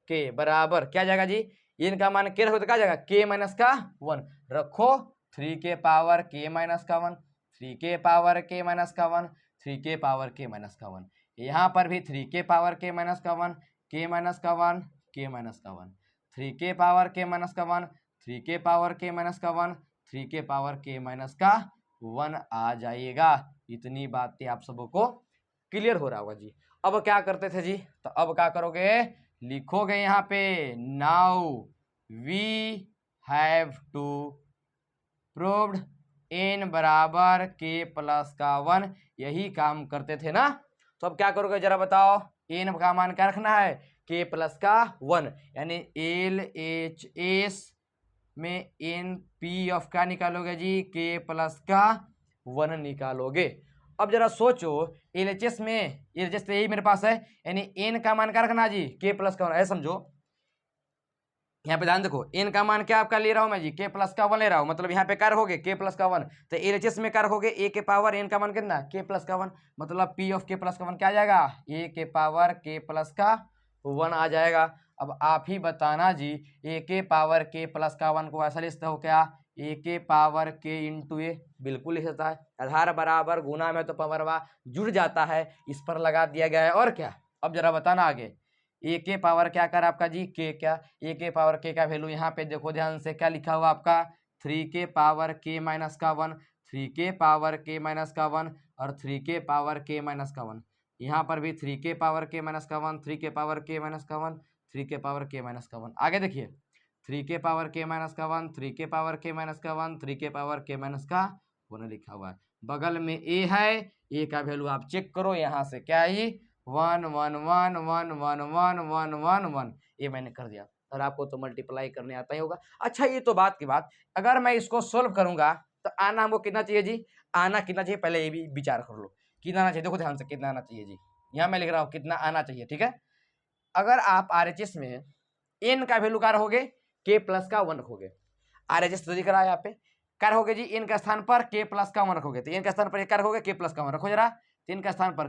के बराबर क्या जाएगा जी, एन का मान के रखो तो क्या जाएगा, के माइनस का 1 रखो, 3 के पावर के माइनस का 1, 3 के पावर के माइनस का 1, 3 के पावर के माइनस का 1। यहाँ पर भी 3 के पावर के माइनस का 1, के माइनस का 1, के माइनस का 1, 3 के पावर के माइनस का 1, 3 के पावर के माइनस का 1, 3 के पावर के माइनस का 1 आ जाएगा। इतनी बातें आप सबों को क्लियर हो रहा होगा जी। अब क्या करते थे जी, तो अब क्या करोगे, लिखोगे यहाँ पे now we have to proved n बराबर k प्लस का 1, यही काम करते थे ना। तो अब क्या करोगे जरा बताओ, n का मान क्या रखना है, k प्लस का 1, यानी LHS में n p ऑफ क्या निकालोगे जी, k प्लस का 1 निकालोगे। अब जरा सोचो, LHS में LHS तो यही मेरे पास है, यानी n का मान क्या रखना जी, k प्लस का 1, ऐसा समझो। यहाँ पे ध्यान देखो, n का मान क्या आपका ले रहा हूं मैं जी, k प्लस का 1 ले रहा हूं, मतलब यहाँ पे क्या रखोगे, k प्लस का 1, तो LHS में क्या रखोगे, a के पावर n का मान कितना, k प्लस का 1, मतलब p ऑफ k प्लस का 1 क्या आ जाएगा, a के पावर k प्लस का 1 आ जाएगा। अब आप ही बताना जी, a के पावर k प्लस का 1 को ऐसा लिखते हो क्या, a के पावर k इंटू a, बिल्कुल लिख सकता है। आधार बराबर गुना में तो पावरवा जुड़ जाता है, इस पर लगा दिया गया है, और क्या। अब जरा बताना आगे, ए के पावर क्या कर आपका जी, के, क्या ए के पावर के का वैल्यू यहाँ पे देखो ध्यान से, क्या लिखा हुआ आपका, 3 के पावर के माइनस का 1, 3 के पावर के माइनस का 1 और 3 के पावर के माइनस का 1। यहाँ पर भी 3 के पावर के माइनस का 1, 3 के पावर के माइनस का 1, 3 के पावर के माइनस का 1। आगे देखिए, 3 के पावर के माइनस का 1, 3 के पावर के माइनस का 1, 3 के पावर के माइनस का 1 लिखा हुआ है। बगल में ए है, ए का वैल्यू आप चेक करो, यहाँ से क्या है, 1 1 1 1 1 1 1 1 1, ये मैंने कर दिया। और आपको तो मल्टीप्लाई करने आता ही होगा। अच्छा, ये तो बात की बात, अगर मैं इसको सोल्व करूंगा तो आना हमको कितना चाहिए जी, आना कितना चाहिए, पहले ये भी विचार कर लो, कितना आना चाहिए, देखो ध्यान से कितना आना चाहिए जी, यहाँ मैं लिख रहा हूँ कितना आना चाहिए, ठीक है। अगर आप RHS में n का वैल्यू क्या रखोगे, k प्लस का 1 रखोगे, RHS तो दिख रहा है यहाँ पे, क्या रखोगे जी, n का स्थान पर k प्लस का 1 रखोगे, तो n का स्थान पर क्या रखोगे, k प्लस का 1 रखो जरा। तो n का स्थान पर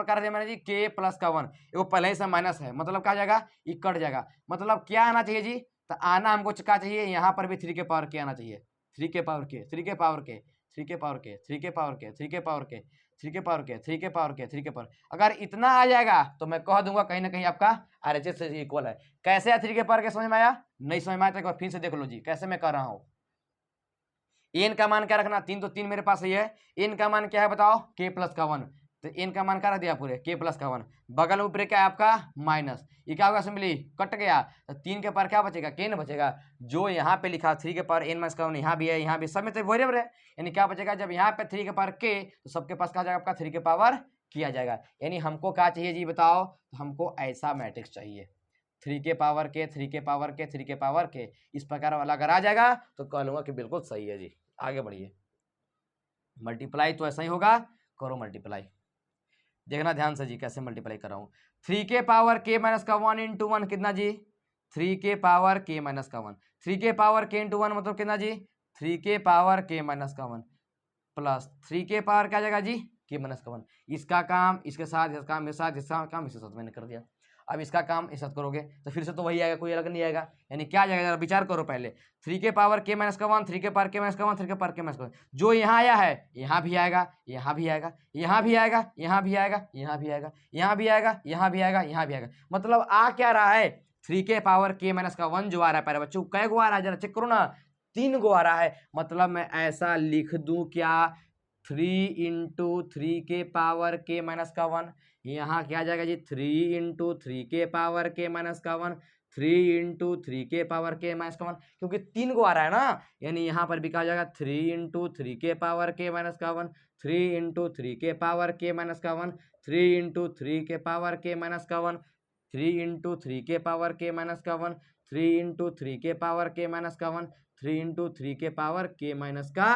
क्या रख मैंने जी, k प्लस का 1, वो पहले ही से माइनस है, मतलब क्या जाएगा, ये कट जाएगा, मतलब क्या आना चाहिए जी, तो आना हमको क्या चाहिए, यहाँ पर भी 3 के पावर के आना चाहिए, 3 के पावर के, 3 के पावर के, 3 के पावर के, 3 के पावर के, 3 के पावर के, 3 के पावर के, 3 के पावर के, 3 के पावर, अगर इतना आ जाएगा तो मैं कह दूंगा कहीं ना कहीं आपका RHS से इक्वल है। कैसे है 3 के पावर के, समझ में आया, नहीं समझ में आया तो एक बार फिर से देख लो जी, कैसे मैं कर रहा हूँ। n का मान क्या रखना, 3 तो 3 मेरे पास ही है, n का मान क्या है बताओ, k प्लस का 1, तो n का मान क्या रख दिया पूरे, k प्लस का 1, बगल में ऊपर क्या है आपका माइनस, ये क्या होगा सिंपली कट गया, तो 3 के पावर क्या बचेगा, k न बचेगा, जो यहाँ पे लिखा 3 के पावर n माइनस का 1 यहाँ भी है, यहाँ भी, सब में तो बराबर है, यानी क्या बचेगा, जब यहाँ पे 3 के पावर k तो सबके पास क्या जाएगा आपका 3 के पावर किया जाएगा, यानी हमको क्या चाहिए जी बताओ, हमको ऐसा मैट्रिक्स चाहिए, 3 के पावर के, 3 के पावर के, 3 के पावर के, इस प्रकार वाला अगर आ जाएगा तो कह लूंगा कि बिल्कुल सही है जी। आगे बढ़िए, मल्टीप्लाई तो ऐसा ही होगा, करो मल्टीप्लाई, देखना ध्यान से जी कैसे मल्टीप्लाई कर रहा हूँ। 3 के पावर के माइनस का 1 इंटू 1 कितना जी, 3 के पावर के माइनस का 1, 3 के पावर के इंटू 1 मतलब कितना जी, 3 के पावर के माइनस का 1 प्लस 3 के पावर क्या जाएगा जी, के माइनस का 1, इसका काम इसके साथ, इसका काम इसके साथ, इसका काम इसके साथ मैंने कर दिया। अब इसका काम इस साथ करोगे तो फिर से तो वही आएगा, कोई अलग नहीं आएगा, यानी क्या जाएगा जरा विचार करो पहले, 3 के पावर के माइनस का 1, 3 के पावर के माइनस का 1, 3 के पावर के माइनस का 1, जो यहाँ आया है यहाँ भी आएगा, यहाँ भी आएगा, यहाँ भी आएगा, यहाँ भी आएगा, यहाँ भी आएगा, यहाँ भी आएगा, यहाँ भी आएगा, यहाँ भी आएगा, मतलब आ क्या रहा है, 3 के पावर के माइनस का 1 जो आ रहा है, पहले बच्चों कै गो आ रहा है जरा चेक करो ना, 3 गो आ रहा है, मतलब मैं ऐसा लिख दूं क्या, 3 इंटू 3 के पावर के माइनस का 1, यहाँ क्या आ जाएगा जी, 3 इंटू 3 के पावर के माइनस का 1, 3 इंटू 3 के पावर के माइनस का 1, क्योंकि 3 को आ रहा है ना, यानी यहाँ पर भी कहा जाएगा 3 इंटू 3 के पावर के माइनस का 1, 3 इंटू 3 के पावर के माइनस का 1, 3 इंटू 3 के पावर के माइनस का 1, 3 इंटू 3 के पावर के माइनस का 1, 3 इंटू 3 के पावर के माइनस का 1, 3 इंटू 3 के पावर के माइनस का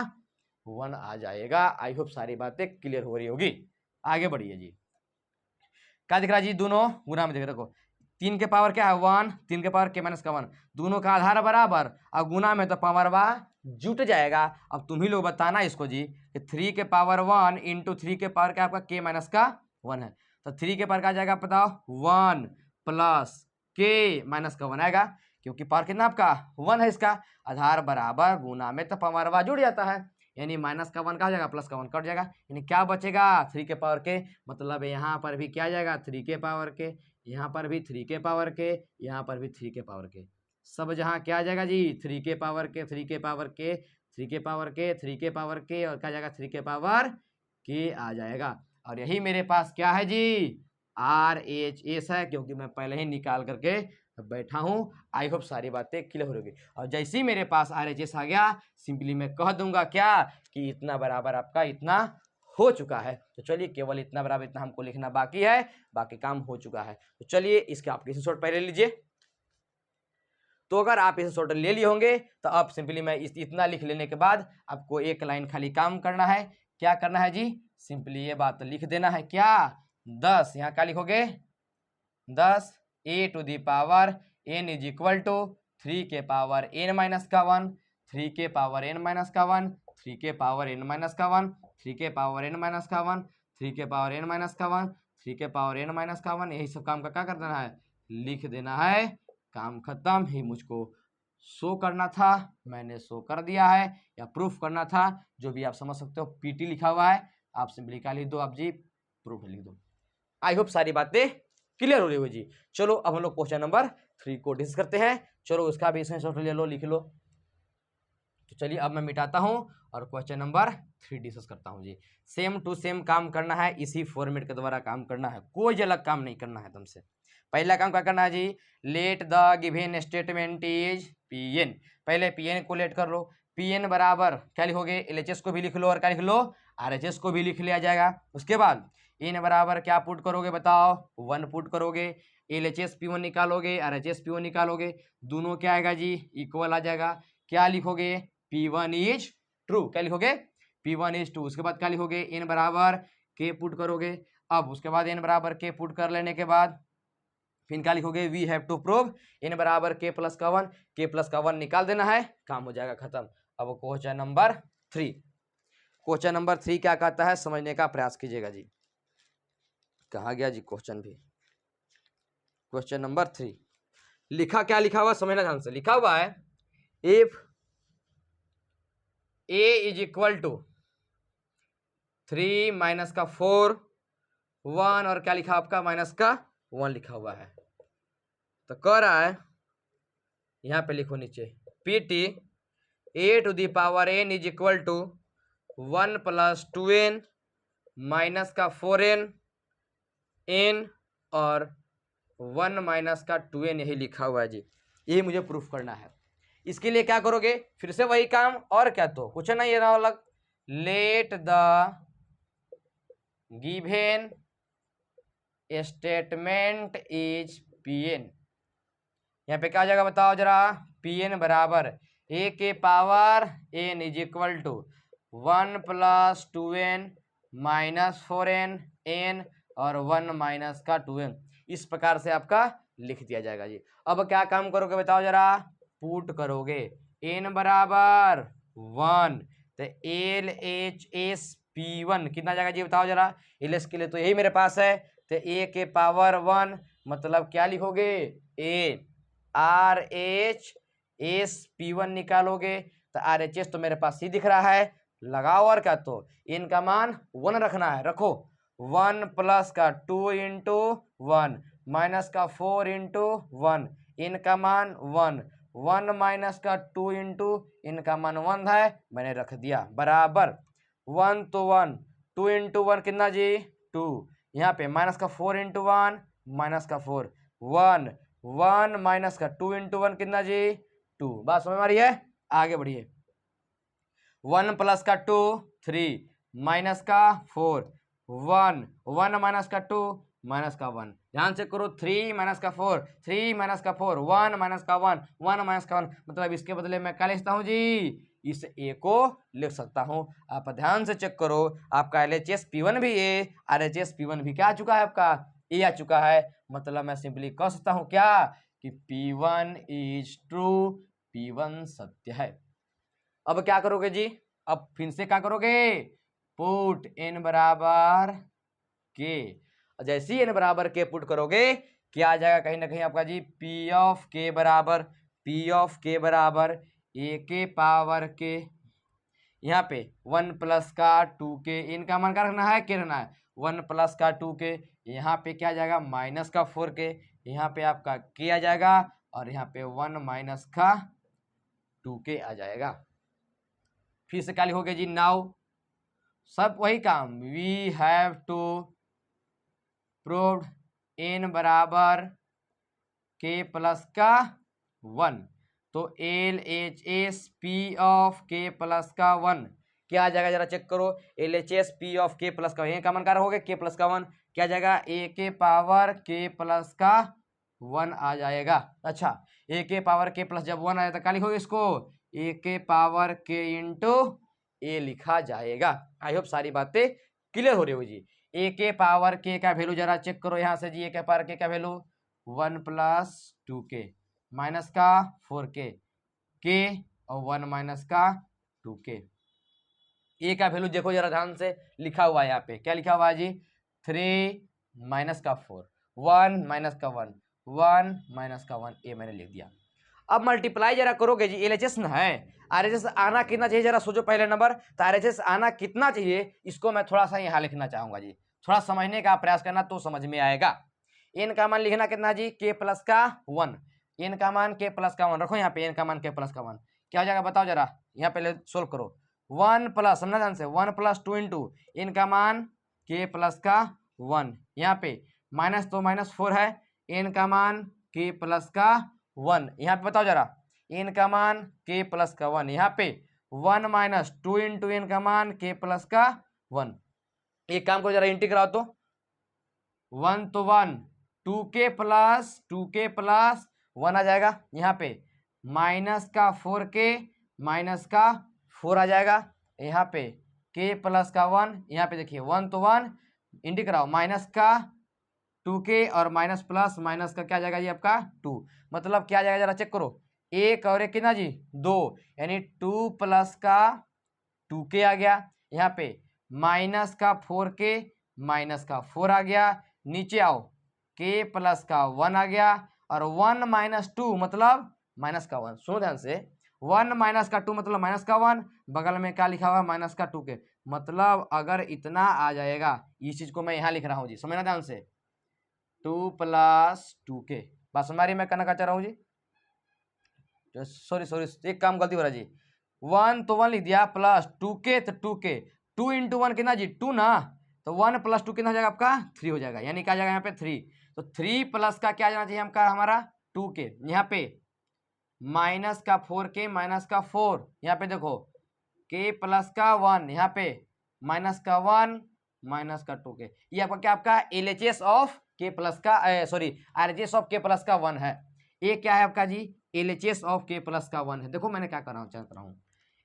1 आ जाएगा। आई होप सारी बातें क्लियर हो रही होगी। आगे बढ़िए जी, क्या दिख रहा है जी, दोनों गुना में देखो, 3 के पावर क्या है 1, 3 के पावर के माइनस का 1, दोनों का आधार बराबर, अब गुना में तो पावरवा जुट जाएगा। अब तुम ही लोग बताना इसको जी कि 3 के पावर 1 इंटू 3 के पावर क्या आपका के माइनस का 1 है, तो 3 के पावर क्या जाएगा बताओ, 1 प्लस के माइनस का 1 आएगा, क्योंकि पावर कितना आपका 1 है, इसका आधार बराबर गुना में तो पावरवा जुड़ जाता है, यानी माइनस का 1 का जाएगा, प्लस का 1 कट जाएगा, यानी क्या बचेगा 3 के पावर के, मतलब यहाँ पर भी क्या जाएगा 3 के पावर के, यहाँ पर भी 3 के पावर के, यहाँ पर भी 3 के पावर के, सब जहाँ क्या जाएगा जी 3 के पावर के, 3 के पावर के, 3 के पावर के, 3 के पावर के, और क्या जाएगा 3 के पावर के आ जाएगा। और यही मेरे पास क्या है जी RHS है, क्योंकि मैं पहले ही निकाल करके बैठा हूँ। आई होप सारी बातें क्लियर होगी। और जैसे ही मेरे पास RHS आ गया, सिंपली मैं कह दूंगा क्या कि इतना बराबर आपका इतना हो चुका है। तो चलिए केवल इतना बराबर इतना हमको लिखना बाकी है, बाकी काम हो चुका है। तो चलिए इसके आप स्क्रीनशॉट पहले लीजिए। तो अगर आप इसे शॉर्ट ले लिए होंगे तो अब सिंपली मैं इतना लिख लेने के बाद आपको एक लाइन खाली काम करना है। क्या करना है जी? सिंपली ये बात लिख देना है क्या, 10 यहाँ क्या लिखोगे, 10 a to the power n is equal to 3 के पावर n माइनस का 1, 3 के पावर n माइनस का 1, 3 के पावर n माइनस का 1, 3 के पावर n माइनस का 1, 3 के पावर n माइनस का 1, 3 के पावर n माइनस का 1। यही सब काम का क्या कर देना है, लिख देना है। काम खत्म। ही मुझको शो करना था, मैंने शो कर दिया है, या प्रूफ करना था, जो भी आप समझ सकते हो। पीटी लिखा हुआ है, आप सिंपली क्या लिख दो, आप जी प्रूफ लिख दो। आई होप सारी बातें क्लियर हो रही हो जी। चलो अब हम लोग क्वेश्चन नंबर 3 को डिस्कस करते हैं। चलो उसका भी स्क्रीनशॉट ले लो, लिख लो। तो चलिए अब मैं मिटाता हूं और क्वेश्चन नंबर 3 डिस्कस करता हूं जी। सेम टू सेम काम करना है, इसी फॉर्मेट के द्वारा काम करना है, कोई अलग काम नहीं करना है तुमसे। पहला काम क्या करना है जी, let the given statement is Pn। पहले Pn को लेट कर लो। Pn बराबर क्या लिखोगे, LHS को भी लिख लो और क्या लिख लो, RHS को भी लिख लिया जाएगा। उसके बाद n बराबर क्या पुट करोगे बताओ, 1 पुट करोगे। LHS P1 निकालोगे, RHS P1 निकालोगे, दोनों क्या आएगा जी, इक्वल आ जाएगा। क्या लिखोगे, P1 इज ट्रू। क्या लिखोगे, P1 इज ट्रू। उसके बाद क्या लिखोगे, n बराबर k पुट करोगे। अब उसके बाद n बराबर k पुट कर लेने के बाद फिर क्या लिखोगे, we have to prove n बराबर k प्लस का 1, k प्लस का 1 निकाल देना है, काम हो जाएगा खत्म। अब क्वेश्चन नंबर 3, क्वेश्चन नंबर 3 क्या कहता है समझने का प्रयास कीजिएगा जी। कहाँ गया जी क्वेश्चन भी, क्वेश्चन नंबर 3 लिखा क्या लिखा हुआ समझना ध्यान से। लिखा हुआ है if a is equal to 3 minus का 4 1 और क्या लिखा आपका माइनस का 1 लिखा हुआ है। तो कह रहा है यहाँ पे लिखो नीचे, Pt a to the power n is equal to 1 plus 2n minus का 4n n और 1 माइनस का 2n यही लिखा हुआ है जी। यही मुझे प्रूफ करना है। इसके लिए क्या करोगे, फिर से वही काम और क्या, तो कुछ नहीं है अलग। Late the given statement is Pn। यहाँ पे क्या जाएगा बताओ जरा, Pn बराबर a के power n is equal to 1 plus 2n minus 4n n और 1 माइनस का 2n। इस प्रकार से आपका लिख दिया जाएगा जी। अब क्या काम करोगे बताओ जरा, पुट करोगे n बराबर 1, तो LHS P1 कितना जाएगा जी बताओ जरा। LS के लिए तो यही मेरे पास है, तो a के पावर 1 मतलब क्या लिखोगे, a RHS P1 निकालोगे, तो RHS तो मेरे पास ही दिख रहा है, लगाओ और क्या, तो n का मान 1 रखना है, रखो। 1 प्लस का 2 इंटू 1 माइनस का 4 इंटू 1, n का मान 1, 1 माइनस का 2 इंटू n का मान 1 है, मैंने रख दिया, बराबर 1 तो 1, 2 इंटू 1 कितना जी 2, यहाँ पे माइनस का 4 इंटू 1 माइनस का 4, 1 1 माइनस का 2 इंटू 1 कितना जी 2। बात समझ में आ रही है, आगे बढ़िए। 1 प्लस का 2 3 माइनस का 4, 1 1 माइनस का 2 माइनस का 1, ध्यान से करो। 3 माइनस का 4, 3 माइनस का 4, 1 माइनस का 1, 1 माइनस का 1, मतलब इसके बदले मैं क्या लिखता हूँ जी, इस a को लिख सकता हूँ। आप ध्यान से चेक करो, आपका LHS P1 भी a, RHS P1 भी क्या आ चुका है, आपका a आ चुका है। मतलब मैं सिंपली कह सकता हूँ क्या कि P1 इज ट्रू, P1 सत्य है। अब क्या करोगे जी, अब फिर से क्या करोगे, पुट n बराबर k। जैसे ही n बराबर k पुट करोगे क्या आ जाएगा, कहीं ना कहीं आपका जी P ऑफ k बराबर a के पावर k, यहाँ पे 1 प्लस का 2k, इनका मान क्या रखना है, k रखना है। 1 प्लस का 2k, यहाँ पे क्या आ जाएगा माइनस का 4k, यहाँ पे आपका k आ जाएगा और यहाँ पे 1 माइनस का 2k आ जाएगा। फिर से क्या लिखोगे जी, नाउ सब वही काम, we have to prove n बराबर के प्लस का 1, तो LHS P of k plus का 1 क्या आ जाएगा, जरा चेक करो। LHS P of k plus का, ये कॉमन कारक हो गया, के प्लस का 1 क्या आ जाएगा, ए के पावर के प्लस का 1 आ जाएगा। अच्छा, ए के पावर के प्लस जब 1 आया तो क्या लिखोगे इसको, ए के पावर के इंटू ए लिखा जाएगा। आई होप सारी बातें क्लियर हो रही होगी जी। ए के पावर के का वैल्यू जरा चेक करो यहाँ से जी, ए के पावर के का वैल्यू 1 प्लस 2k माइनस का 4k के और 1 माइनस का 2k। ए का वैल्यू देखो जरा ध्यान से, लिखा हुआ है यहाँ पे, क्या लिखा हुआ है जी, 3 माइनस का 4, 1 माइनस का 1, 1 माइनस का 1, ए मैंने लिख दिया। अब मल्टीप्लाई जरा करोगे जी, एलएचएस ना है, आरएचएस आना कितना चाहिए जरा सोचो पहले नंबर, तो आरएचएस आना कितना चाहिए इसको मैं थोड़ा सा यहाँ लिखना चाहूंगा जी, थोड़ा समझने का प्रयास करना तो समझ में आएगा। एन का मान लिखना कितना जी, के प्लस का 1, एन का मान के प्लस का 1 रखो यहाँ पे, एन का मान के प्लस का 1 क्या हो जाएगा बताओ जरा, यहाँ पहले सोल्व करो। 1 प्लस, समझना ध्यान से, 1 प्लस 2 इंटू एन का मान के प्लस का 1, यहाँ पे माइनस तो माइनस 4 है, एन का मान के प्लस का 1, यहाँ पे बताओ जरा, एन का मान के प्लस का 1, यहाँ पे 1 माइनस 2 इंटू एन का मान के प्लस का 1। एक काम करो जरा इंटी कराओ तो, 1 तो 1, 2k प्लस 1 आ जाएगा, यहाँ पे माइनस का 4k माइनस का 4 आ जाएगा, यहाँ पे k प्लस का 1, यहाँ पे देखिए 1 तो 1 इंटी कराओ, माइनस का 2k और माइनस प्लस माइनस का क्या आ जाएगा जी आपका 2, मतलब क्या आ जाएगा जरा चेक करो, एक और एक कितना जी 2, यानी 2 प्लस का 2k आ गया, यहाँ पे माइनस का 4k माइनस का 4 आ गया, नीचे आओ k प्लस का 1 आ गया, और 1 माइनस 2 मतलब माइनस का 1, सुनो ध्यान से, 1 माइनस का 2 मतलब माइनस का 1, बगल में क्या लिखा हुआ माइनस का 2k, मतलब अगर इतना आ जाएगा, इस चीज को मैं यहाँ लिख रहा हूँ जी, समझना ध्यान से, 2 प्लस 2k, बात समझ रही मैं कहना क्या चाह रहा हूँ जी, सॉरी एक काम गलती हो रहा है जी, 1 तो 1 लिख दिया प्लस 2k तो 2k, 2 इंटू 1 कितना जी 2 ना, तो 1 प्लस 2 कितना हो जाएगा आपका 3 हो जाएगा, यानी क्या जाएगा यहाँ पे 3, तो 3 प्लस का क्या जाना चाहिए हमका हमारा 2k, यहाँ पे माइनस का 4k माइनस का 4, यहाँ पे देखो k प्लस का 1, यहाँ पे माइनस का 1 माइनस का 2k, ये आपका क्या आपका एलएचएस ऑफ के प्लस का sorry RHS of k plus का 1 है, ये क्या है आपका जी एलएचएस ऑफ के प्लस का 1 है। देखो मैंने क्या कर रहा हूँ,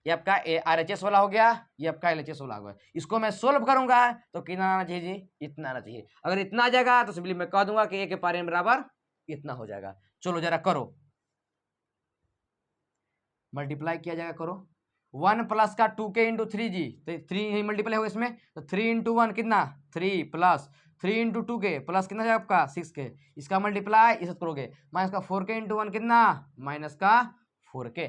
ये आपका आरएचएस वाला हो गया, ये आपका एलएचएस वाला हो गया, इसको मैं सोल्व करूंगा तो कितना आना चाहिए जी, इतना आना चाहिए, अगर इतना आ जाएगा तो सिंपली मैं कह दूंगा कि ए के पारे में बराबर इतना हो जाएगा। चलो जरा करो, मल्टीप्लाई किया जाएगा करो, 1 प्लस का 2k इंटू 3 जी, तो 3 ही मल्टीप्लाई होगा इसमें, तो 3 इंटू 1 कितना 3 प्लस 3 इंटू 2k प्लस कितना जाएगा आपका 6k, इसका मल्टीप्लाई इस करोगे, माइनस का 4k इंटू 1 कितना माइनस का 4k,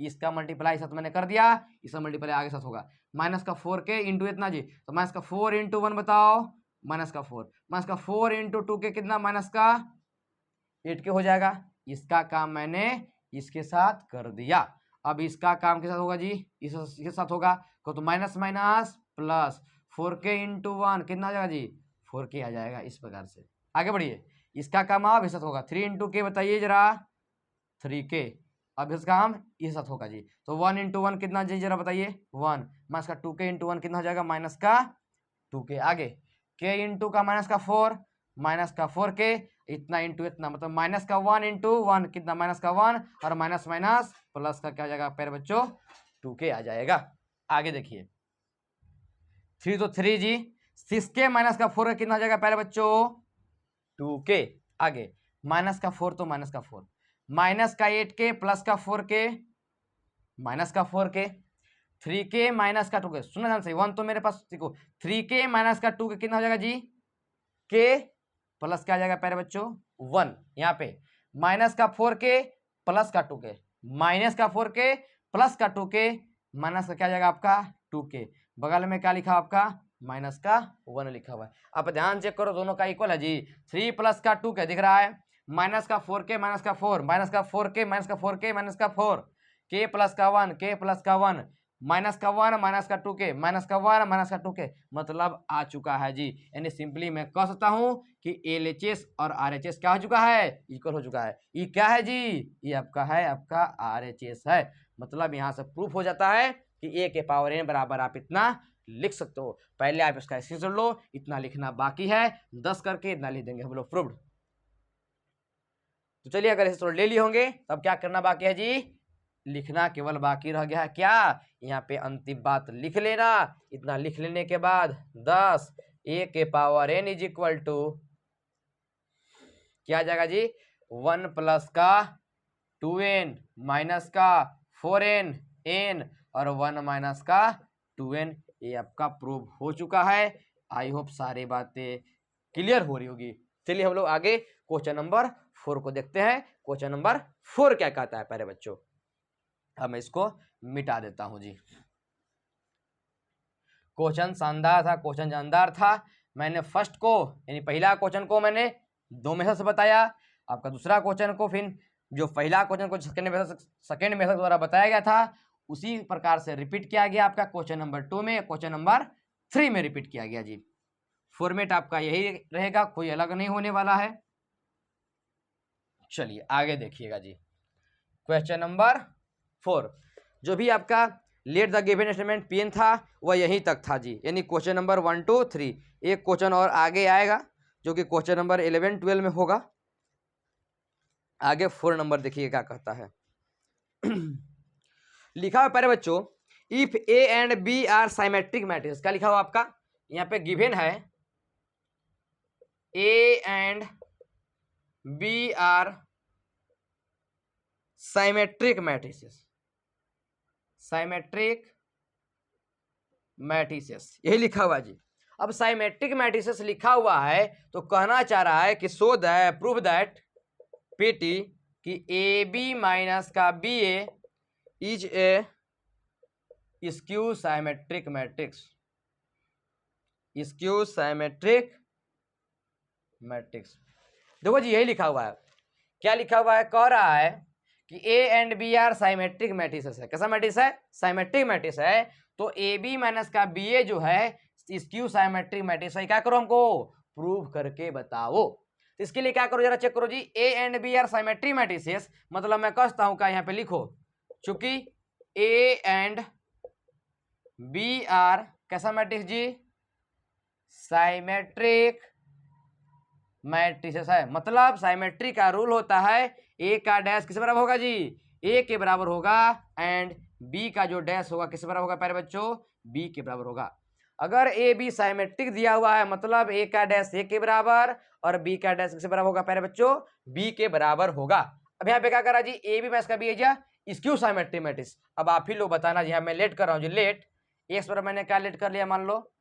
इसका मल्टीप्लाई साथ मैंने कर दिया, इसका मल्टीप्लाई आगे साथ होगा, माइनस का 4k इंटू इतना जी, तो माइनस का 4 इंटू 1 बताओ माइनस का 4, माइनस का 4 इंटू 2k कितना माइनस का 8k हो जाएगा, इसका काम मैंने इसके साथ कर दिया। अब इसका काम के साथ होगा जी, इसके साथ होगा तो minus minus plus 4k into 1 कितना आ जाएगा जी 4k आ जाएगा, इस प्रकार से आगे बढ़िए, इसका काम अब इसके साथ होगा 3 इंटू के बताइए जरा 3k, अब इसका काम इसके साथ होगा जी, तो 1 इंटू 1 कितना जी जरा बताइए 1, माइनस का 2k इंटू 1 कितना हो जाएगा माइनस का 2k, आगे k इंटू का माइनस का 4 माइनस का 4k, इतना इंटू इतना मतलब माइनस का 1 इंटू 1 कितना माइनस का 1, और माइनस माइनस प्लस का क्या आ जाएगा प्यारे बच्चों 2k आ जाएगा। आगे देखिए 3 तो 3 जी, 6k माइनस का 4 कितना आ जाएगा प्यारे बच्चों 2k, आगे माइनस का 4 तो माइनस का 4, माइनस का 8k प्लस का 4k माइनस का 4k, 3k माइनस का 2k, सुनना ध्यान से 1 तो मेरे पास देखो 3k माइनस का 2k कितना हो जाएगा जी k प्लस क्या आ जाएगा प्यारे बच्चों 1, यहाँ पे माइनस का 4k प्लस का 2k, माइनस का 4k प्लस का 2k माइनस का क्या जाएगा आपका 2k, बगल में क्या लिखा आपका माइनस का 1 लिखा हुआ है। अब ध्यान चेक करो दोनों का इक्वल है जी, 3 प्लस का 2k दिख रहा है, माइनस का 4k माइनस का 4 माइनस का 4k माइनस का 4k माइनस का 4 k प्लस का 1 k प्लस का 1 माइनस का 1 माइनस का 2k माइनस का 1 माइनस का 2k मतलब आ चुका है जी। यानी सिंपली मैं कह सकता हूं कि LHS और RHS क्या हो चुका है, इक्वल हो चुका है। ये क्या है जी, ये आपका है आपका RHS है। मतलब यहां से प्रूफ हो जाता है कि a के पावर n बराबर आप इतना लिख सकते हो। पहले आप इसका स्क्रीनशॉट लो, इतना लिखना बाकी है, 10 करके इतना लिख देंगे हम लोग प्रूव्ड। तो चलिए अगर स्क्रीनशॉट ले लिए होंगे तब क्या करना बाकी है जी, लिखना केवल बाकी रह गया है। क्या, यहाँ पे अंतिम बात लिख लेना। इतना लिख लेने के बाद 10 a के power n is equal to क्या आ जाएगा जी, 1 प्लस का 2n माइनस का 4n n और 1 माइनस का 2n। ये आपका प्रूव हो चुका है। आई होप सारी बातें क्लियर हो रही होगी। चलिए हम लोग आगे क्वेश्चन नंबर 4 को देखते हैं। क्वेश्चन नंबर 4 क्या कहता है प्यारे बच्चों, अब मैं इसको मिटा देता हूं जी। क्वेश्चन शानदार था, क्वेश्चन जानदार था। मैंने फर्स्ट को यानी पहला क्वेश्चन को मैंने 2 मेथड से बताया, आपका दूसरा क्वेश्चन को फिर जो पहला क्वेश्चन को सेकेंड मेथड द्वारा बताया गया था उसी प्रकार से रिपीट किया गया आपका क्वेश्चन नंबर 2 में, क्वेश्चन नंबर 3 में रिपीट किया गया जी। फॉर्मेट आपका यही रहेगा, कोई अलग नहीं होने वाला है। चलिए आगे देखिएगा जी। क्वेश्चन नंबर 4 जो भी आपका let the given statement PN था वह यहीं तक था जी। यानी क्वेश्चन नंबर 1 2 3 एक क्वेश्चन और आगे आएगा जो कि क्वेश्चन नंबर 11 12 में होगा। आगे 4 नंबर देखिए क्या कहता है। लिखा हुआ प्यारे बच्चों, if A and B are symmetric matrix. क्या लिखा हुआ आपका यहाँ पे गिवन है, A and B are symmetric matrices, symmetric matrices यही लिखा हुआ जी। अब साइमेट्रिक मैट्रिसेस लिखा हुआ है तो कहना चाह रहा है कि show that prove that PT कि ए बी माइनस का B A is a skew symmetric matrix, skew symmetric matrix. देखो जी यही लिखा हुआ है। क्या लिखा हुआ है, कह रहा है कि A and B are symmetric matrices है। कैसा मैट्रिक्स है, साइमेट्रिक मैट्रिक्स है। तो ए बी माइनस का बी ए जो है स्क्यू साइमेट्रिक मैट्रिक्स है। क्या करो हमको प्रूव करके बताओ। तो इसके लिए क्या करो जरा चेक करो जी, A and B are symmetric matrices मतलब मैं कहता हूं क्या यहाँ पे लिखो, चूंकि ए एंड बी आर कैसा मैट्रिक्स जी, साइमेट्रिक मैट्रिसेस है। मतलब साइमेट्रिक का रूल होता है ए का डैश किस बराबर होगा जी, ए के बराबर होगा एंड बी का जो डैश होगा किस बराबर होगा प्यारे बच्चों, बी के बराबर होगा। अगर ए बी साइमेट्रिक दिया हुआ है मतलब ए का डैश ए के बराबर और बी का डैश किस बराबर होगा प्यारे बच्चों, बी के बराबर होगा। अब यहाँ पे क्या करा जी, ए बी माइनस का बी है स्क्यू साइमेट्रिक मैट्रिक्स। अब आप ही लोग बताना जी, मैं लेट कर रहा हूँ जी, लेट एक्स पर मैंने क्या लेट कर लिया, मान लो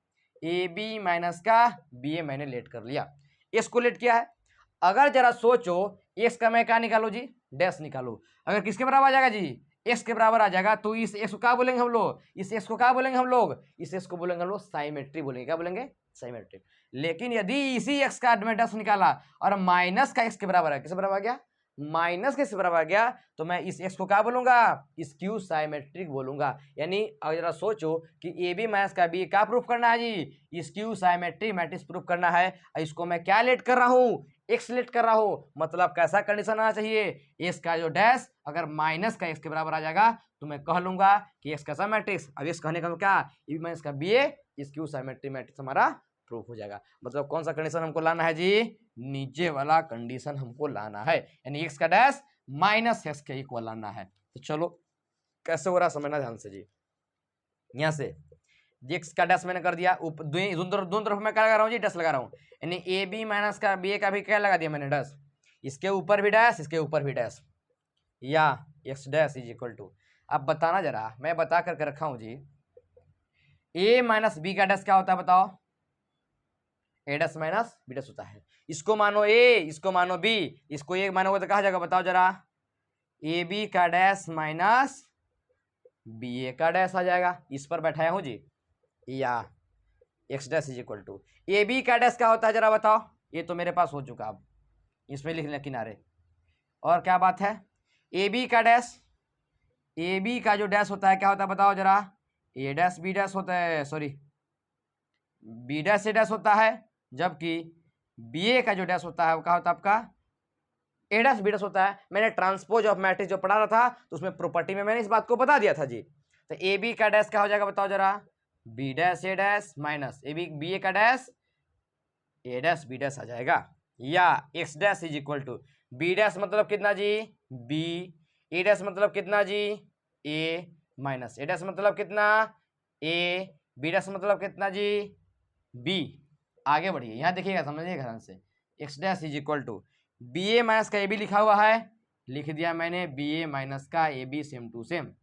ए बी माइनस का बी ए मैंने लेट कर लिया, एक्स को लेट किया है। अगर जरा सोचो एक्स का मैं क्या निकालो जी, डैश निकालो। अगर किसके बराबर आ जाएगा जी, एक्स के बराबर आ जाएगा तो इस एक्स को क्या बोलेंगे हम लोग, इस एक्स को क्या बोलेंगे हम लोग, इस एक्स को बोलेंगे हम लोग साइमेट्रिक बोलेंगे। क्या बोलेंगे, साइमेट्रिक। लेकिन यदि इसी एक्स का मैं डैश निकाला और माइनस का एक्स के बराबर है, किसके बराबर आ गया, माइनस के बराबर आ गया, तो मैं इस एक्स को क्या बोलूंगा, स्क्यू साइमेट्रिक बोलूंगा। यानी अगर जरा सोचो कि ए बी माइनस का बी क्या प्रूफ करना है जी, स्क्यू साइमेट्रिक मैट्रिक्स प्रूफ करना है। इसको मैं क्या लेट कर रहा हूँ, एक्स लेट कर रहा हूँ। मतलब कैसा कंडीशन आना चाहिए, एक्स का जो डैश अगर माइनस का एक्स के बराबर आ जाएगा तो मैं कह लूंगा कि एक्स कैसा मैट्रिक्स। अब एक्स कहने का क्या, ए बी माइनस का बी ए स्क्यू साइमेट्रिक मैट्रिक्स हमारा प्रूफ हो जाएगा। मतलब कौन सा कंडीशन हमको लाना है जी, नीचे वाला कंडीशन हमको लाना है, यानी एक्स का डैश माइनस एक्स के इक्वल लाना है। तो चलो कैसे हो रहा समझना ध्यान से जी। यहां से एक्स का डैश मैंने कर दिया, दोनों तरफ मैं क्या लगा रहा हूँ जी, डैश लगा रहा हूँ। यानी ए बी माइनस का बी ए का भी क्या लगा दिया मैंने, डैश। इसके ऊपर भी डैश, इसके ऊपर भी डैश, या X dash is equal to. अब बताना जरा, मैं बता करके रखा हूँ जी, ए माइनस बी का डैश क्या होता है बताओ, A dash minus B dash होता है। इसको मानो ए, इसको मानो बी, इसको ए मानोगे तो कहा जाएगा बताओ जरा, ए बी का डैश माइनस बी ए का डैश आ जाएगा। इस पर बैठाया हूं जी, या X dash is equal to A B का डैश क्या होता है जरा बताओ। ये तो मेरे पास हो चुका, अब इसमें लिख लें किनारे। और क्या बात है, ए बी का डैश, ए बी का जो डैश होता है क्या होता है बताओ जरा, ए डैश बी डैश होता है, sorry B dash A dash होता है, जबकि बी ए का जो डैश होता है वो क्या होता है आपका ए डैश बी डैश होता है। मैंने ट्रांसपोज ऑफ मैट्रिक्स जो पढ़ा रहा था तो उसमें प्रॉपर्टी में मैंने इस बात को बता दिया था जी। तो ए बी का डैश क्या हो जाएगा बताओ जरा, B dash A dash minus A B B A का dash A dash B dash आ जाएगा, या X dash is equal to B dash मतलब कितना जी बी, ए डैश मतलब कितना जी ए, माइनस ए डैश मतलब कितना ए, बी डैश मतलब कितना जी बी। आगे बढ़िए, यहाँ देखिएगा समझिएगा ध्यान से, X dash is equal to B A minus का ए बी लिखा हुआ है, लिख दिया मैंने बी ए माइनस का A B same to same.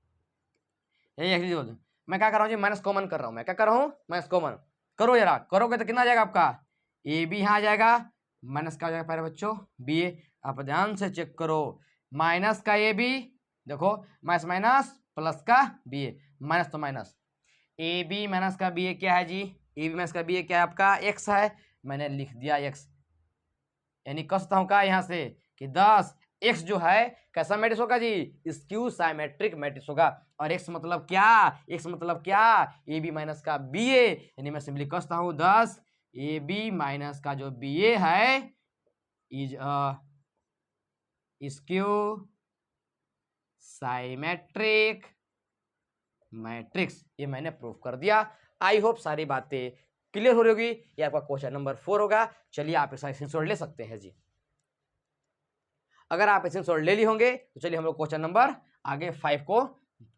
यही बोल मैं क्या कर रहा हूँ जी, माइनस कॉमन कर रहा हूँ, मैं क्या कर रहा हूँ माइनस कॉमन करो जरा, करोगे तो कितना आ जाएगा आपका ए बी यहाँ आ जाएगा, माइनस का हो जाएगा पहले बच्चों बी ए। आप ध्यान से चेक करो, माइनस का ए बी, देखो माइनस माइनस प्लस का बी ए, माइनस तो माइनस, ए बी माइनस का बी ए क्या है जी, ए बी माइनस का बी ए क्या है आपका एक्स है, मैंने लिख दिया एक्स, यानी कह सकता हूँ का यहाँ से कि 10 एक्स जो है कैसा मैट्रिक्स होगा जी, स्क्यू साइमेट्रिक मैट्रिक्स होगा। और एक्स मतलब क्या, एक्स मतलब क्या ए बी माइनस का बी ए, यानी मैं सिंपली कह सकता हूँ 10 ए बी माइनस का जो बी ए है इज स्क्यू साइमेट्रिक मैट्रिक्स, ये मैंने प्रूव कर दिया। आई होप सारी बातें क्लियर हो रही होगी। ये आपका क्वेश्चन नंबर 4 होगा। चलिए आप इसका स्क्रीनशॉट ले सकते हैं जी। अगर आप स्क्रीनशॉट ले ली होंगे तो चलिए हम लोग क्वेश्चन नंबर आगे 5 को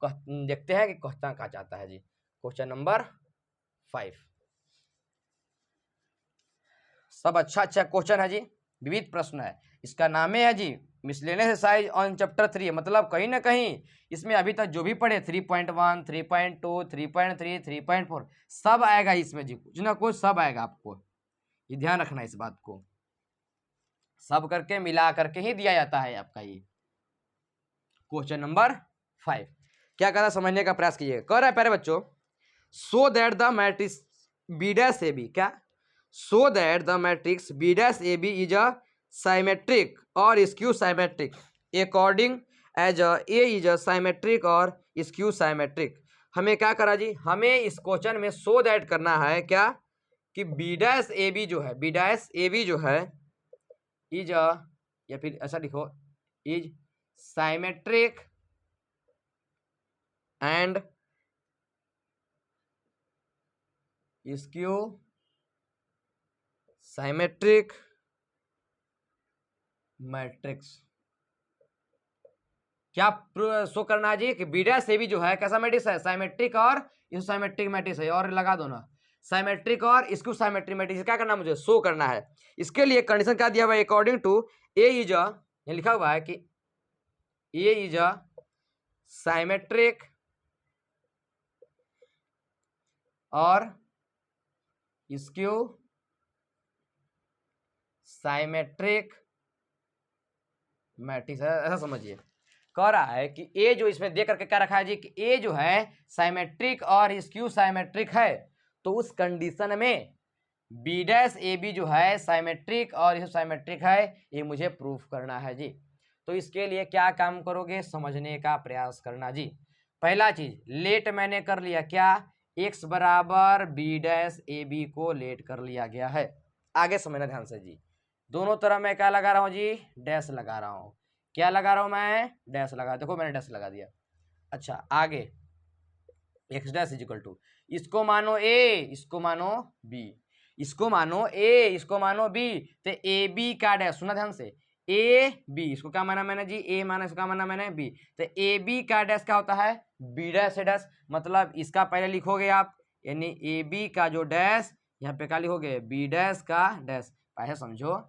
देखते हैं कि क्वेश्चन कहाँ जाता है जी। क्वेश्चन नंबर 5 सब अच्छा अच्छा क्वेश्चन है जी, विविध प्रश्न है। इसका नाम है जी मिसलेनियस एक्सरसाइज ऑन चैप्टर 3, मतलब कहीं ना कहीं इसमें अभी तक जो भी पढ़े 3.1, 3.2, 3.3, 3.4 सब आएगा इसमें जी, कुछ ना कुछ सब आएगा। आपको ये ध्यान रखना इस बात को, सब करके मिला करके ही दिया जाता है आपका ये क्वेश्चन नंबर 5। क्या कर रहा है समझने का प्रयास कीजिएगा। कह रहा है प्यारे बच्चों, so that the matrix B dash A B, क्या so that the matrix B dash A B is a symmetric और skew symmetric according as A is a symmetric और स्क्यू साइमेट्रिक। हमें क्या करा जी, हमें इस क्वेश्चन में सो दैट करना है क्या कि बी डैश ए बी जो है, बी डैश ए बी जो है इज अ, या फिर ऐसा लिखो is symmetric and skew symmetric matrix. क्या शो करना है जी कि बी डैश ए बी जो है कैसा मैट्रिक्स है, साइमेट्रिक और साइमेट्रिक मैट्रिक्स है। और लगा दो ना साइमेट्रिक और स्क्यू साइमेट्रिक मैट्रिक्स, क्या करना है मुझे शो करना है। इसके लिए कंडीशन क्या दिया हुआ है, according to A is a, लिखा हुआ है कि ए इज अ साइमेट्रिक और स्क्यू साइमेट्रिक मैट्रिक्स है, ऐसा समझिए। कह रहा है कि ए जो इसमें दे करके क्या रखा है जी कि ए जो है साइमेट्रिक और स्क्यू साइमेट्रिक है, तो उस कंडीशन में बी डैश ए बी जो है साइमेट्रिक और साइमेट्रिक है, ये मुझे प्रूफ करना है जी। तो इसके लिए क्या काम करोगे, समझने का प्रयास करना जी। पहला चीज लेट मैंने कर लिया, क्या x बराबर बी डैश ए बी को लेट कर लिया गया है। आगे समझना ध्यान से जी, दोनों तरफ मैं क्या लगा रहा हूँ जी, डैश लगा रहा हूँ। क्या लगा रहा हूँ मैं, डैश लगा, देखो मैंने डैश लगा दिया। अच्छा आगे X dash is equal to, इसको मानो ए, इसको मानो बी, इसको मानो ए, इसको मानो बी, तो ए बी का डैश, सुना ध्यान से, ए बी, इसको क्या माना मैंने जी ए माना, इसको क्या माना मैंने बी, तो ए बी का डैश क्या होता है बी डैश ए डैश, मतलब इसका पहले लिखोगे आप, यानी ए बी का जो डैश यहाँ पे क्या लिखोगे बी डैश का डैश। पहले समझो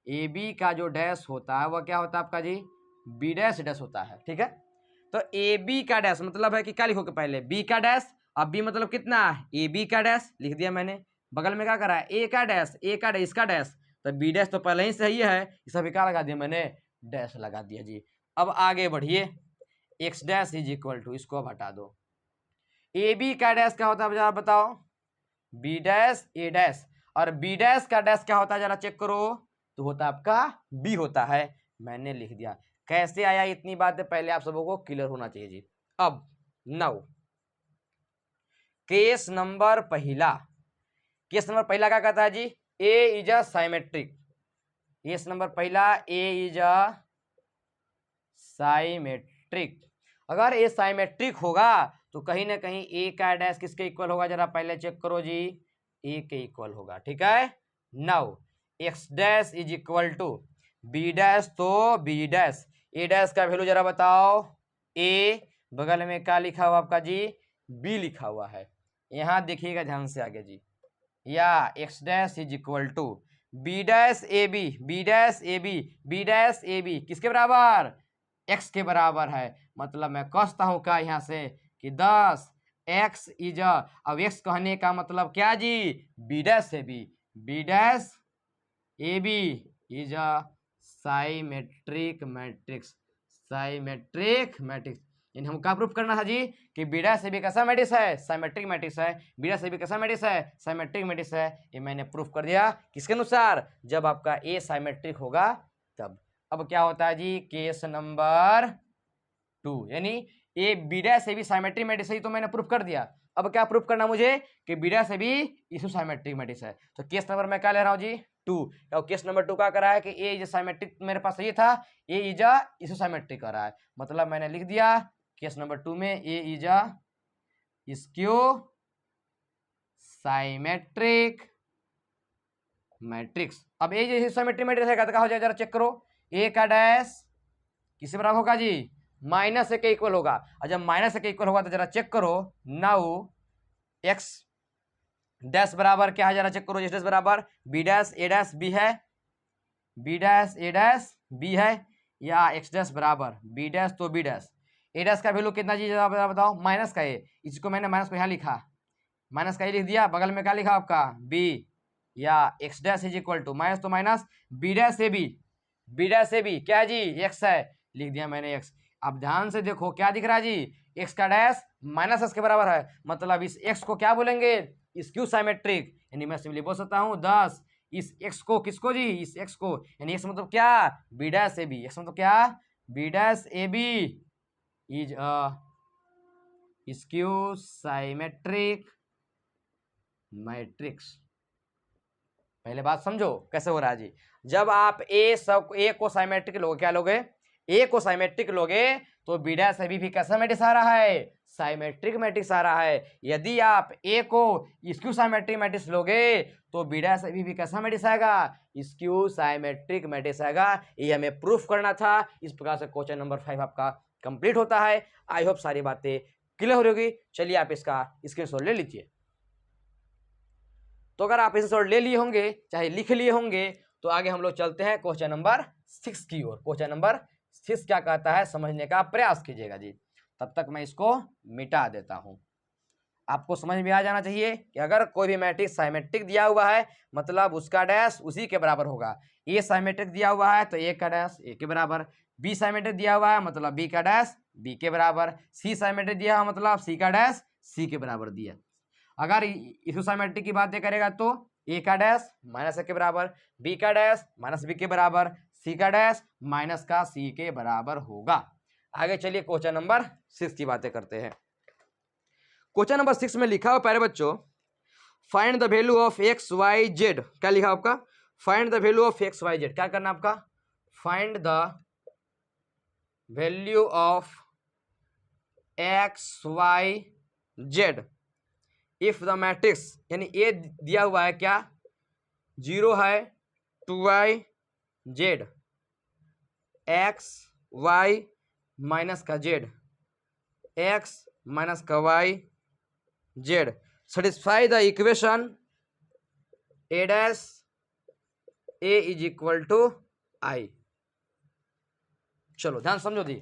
ए बी का जो डैश होता है वह क्या होता है आपका जी बी डैश डैश होता है, ठीक है। तो ए बी का डैश मतलब है कि क्या लिखोगे पहले बी का डैश, अब बी मतलब कितना ए बी का डैश लिख दिया मैंने, बगल में क्या करा है ए का डैश, ए का डैश इसका डैश, तो बी डैश तो पहले ही सही है, इस सभी क्या लगा दिया मैंने डैश लगा दिया जी। अब आगे बढ़िए, X dash is equal to, इसको अब हटा दो, ए बी का डैश क्या होता है जरा बताओ बी डैश ए डैश, और बी डैश का डैश क्या होता है जरा चेक करो, तो होता है आपका बी होता है, मैंने लिख दिया। कैसे आया इतनी बातें पहले आप सबों को क्लियर होना चाहिए जी। अब नाउ केस नंबर पहला क्या कहता है जी, A is a symmetric. Case number पहला, ए इज अ साइमेट्रिक। अगर ए साइमेट्रिक होगा तो कहीं ना कहीं ए का डैश किसके इक्वल होगा, जरा पहले चेक करो जी, ए के इक्वल होगा। ठीक है, now X dash is equal to B dash, तो बी डैश, ए डैश का वैल्यू जरा बताओ, ए बगल में क्या लिखा हुआ आपका जी, बी लिखा हुआ है। यहां देखिएगा ध्यान से आगे जी, या X dash is equal to B dash A B, B dash A B, B dash A B किसके बराबर, एक्स के बराबर है। मतलब मैं कहता हूं क्या यहां से कि 10 एक्स इज, अब एक्स कहने का मतलब क्या जी, B dash A B, B dash A B is a symmetric matrix, symmetric matrix. इन हम क्या प्रूफ करना था जी कि बी डैश ए बी कैसा मैट्रिक्स है, साइमेट्रिक मैट्रिक्स है। बी डैश ए बी कैसा मैट्रिक्स है, साइमेट्रिक मैट्रिक्स है। ये मैंने प्रूफ कर दिया किसके अनुसार, जब आपका ए साइमेट्रिक होगा तब। अब क्या होता है जी, केस नंबर 2, यानी A B dash A B symmetric matrix है, तो मैंने प्रूफ कर दिया। अब क्या प्रूफ करना मुझे कि बी डैश ए बी इसो साइमेट्रिक मैट्रिक्स है। तो केस नंबर मैं क्या ले रहा हूँ जी, 2। और केस नंबर 2 का करा है कि ए इज साइमेट्रिक, मेरे पास ये था ए इज इसो साइमेट्रिक कर रहा है, मतलब मैंने लिख दिया केस नंबर 2 में ए इज स्क्यू साइमेट्रिक मैट्रिक्स। अब ए जैसे साइमेट्रिक मैट्रिक्स है तो क्या हो जाएगा, जरा चेक करो, ए का डैश किससे बराबर होगा जी, माइनस ए के इक्वल होगा। और जब माइनस ए के इक्वल होगा तो जरा चेक करो, नाउ एक्स डैश बराबर क्या है, जरा चेक करो, डैश बराबर B dash A dash B है, B dash A dash B है, या एक्स डैश बराबर बी डैश तो बी डैश। ए डैश का वैल्यू कितना जी जरा बताओ, माइनस का ए, इसको मैंने माइनस को यहाँ लिखा, माइनस का ए लिख दिया, बगल में क्या लिखा आपका बी, या X dash is equal to minus तो minus B dash A B, B dash A B क्या है जी, एक्स है, लिख दिया मैंने एक्स। अब ध्यान से देखो क्या दिख रहा है जी, एक्स का डैश माइनस एक्स के बराबर है, मतलब इस एक्स को क्या बोलेंगे, स्क्यू साइमेट्रिक। यानी मैं सिंपली बोल सकता हूँ 10 इस एक्स को, किसको जी, इस एक्स को, यानी एक्स मतलब क्या, B dash A B, X मतलब क्या, B dash A B is a skew symmetric matrix. पहले बात समझो कैसे हो रहा है जी, जब आप ए को साइमेट्रिक लोगे, क्या लोगे, ए को साइमेट्रिक लोगे तो बी डैश ए बी कैसा मैट्रिक्स आ रहा है, साइमेट्रिक मैट्रिक्स आ रहा है। यदि आप ए को स्क्यू साइमेट्रिक मैट्रिक्स लोगे तो बी डैश ए बी कैसा मैट्रिक्स आएगा, स्क्यू साइमेट्रिक मैट्रिक्स आएगा। ये हमें प्रूफ करना था। इस प्रकार से क्वेश्चन नंबर 5 आपका कंप्लीट होता है। आई होप सारी बातें क्लियर होगी। चलिए आप इसका स्क्रीनशॉट ले लीजिए। तो अगर आप स्क्रीनशॉट ले लिए होंगे, चाहे लिख लिए होंगे, तो आगे हम लोग चलते हैं क्वेश्चन नंबर 6 की ओर। क्वेश्चन नंबर 6 क्या कहता है समझने का प्रयास कीजिएगा जी। तब तक मैं इसको मिटा देता हूं। आपको समझ में आ जाना चाहिए कि अगर कोई भी मैट्रिक्स साइमेट्रिक दिया हुआ है मतलब उसका डैश उसी के बराबर होगा। ए साइमेट्रिक दिया हुआ है तो ए का डैश ए के बराबर, बी साइमेट्रिक दिया हुआ है मतलब बी का डैश बी के बराबर, सी साइमेट्रिक दिया हुआ मतलब सी का डैश सी के बराबर दिया। अगर इसो साइमेट्रिक की बातें करेगा तो ए का डैश माइनस ए के बराबर, बी का डैश माइनस बी के बराबर, सी का डैश माइनस का सी के बराबर होगा। आगे चलिए क्वेश्चन नंबर 6 की बातें करते हैं। क्वेश्चन नंबर 6 में लिखा हुआ प्यारे बच्चों, find the value of X Y Z. क्या लिखा आपका, find the value of X Y Z. क्या करना आपका, find the value of X Y Z if the matrix, यानी ए दिया हुआ है क्या 0 है 2y Z, X Y minus का जेड, एक्स माइनस का Y Z, satisfy the equation A dash A is equal to I. चलो ध्यान समझो दी,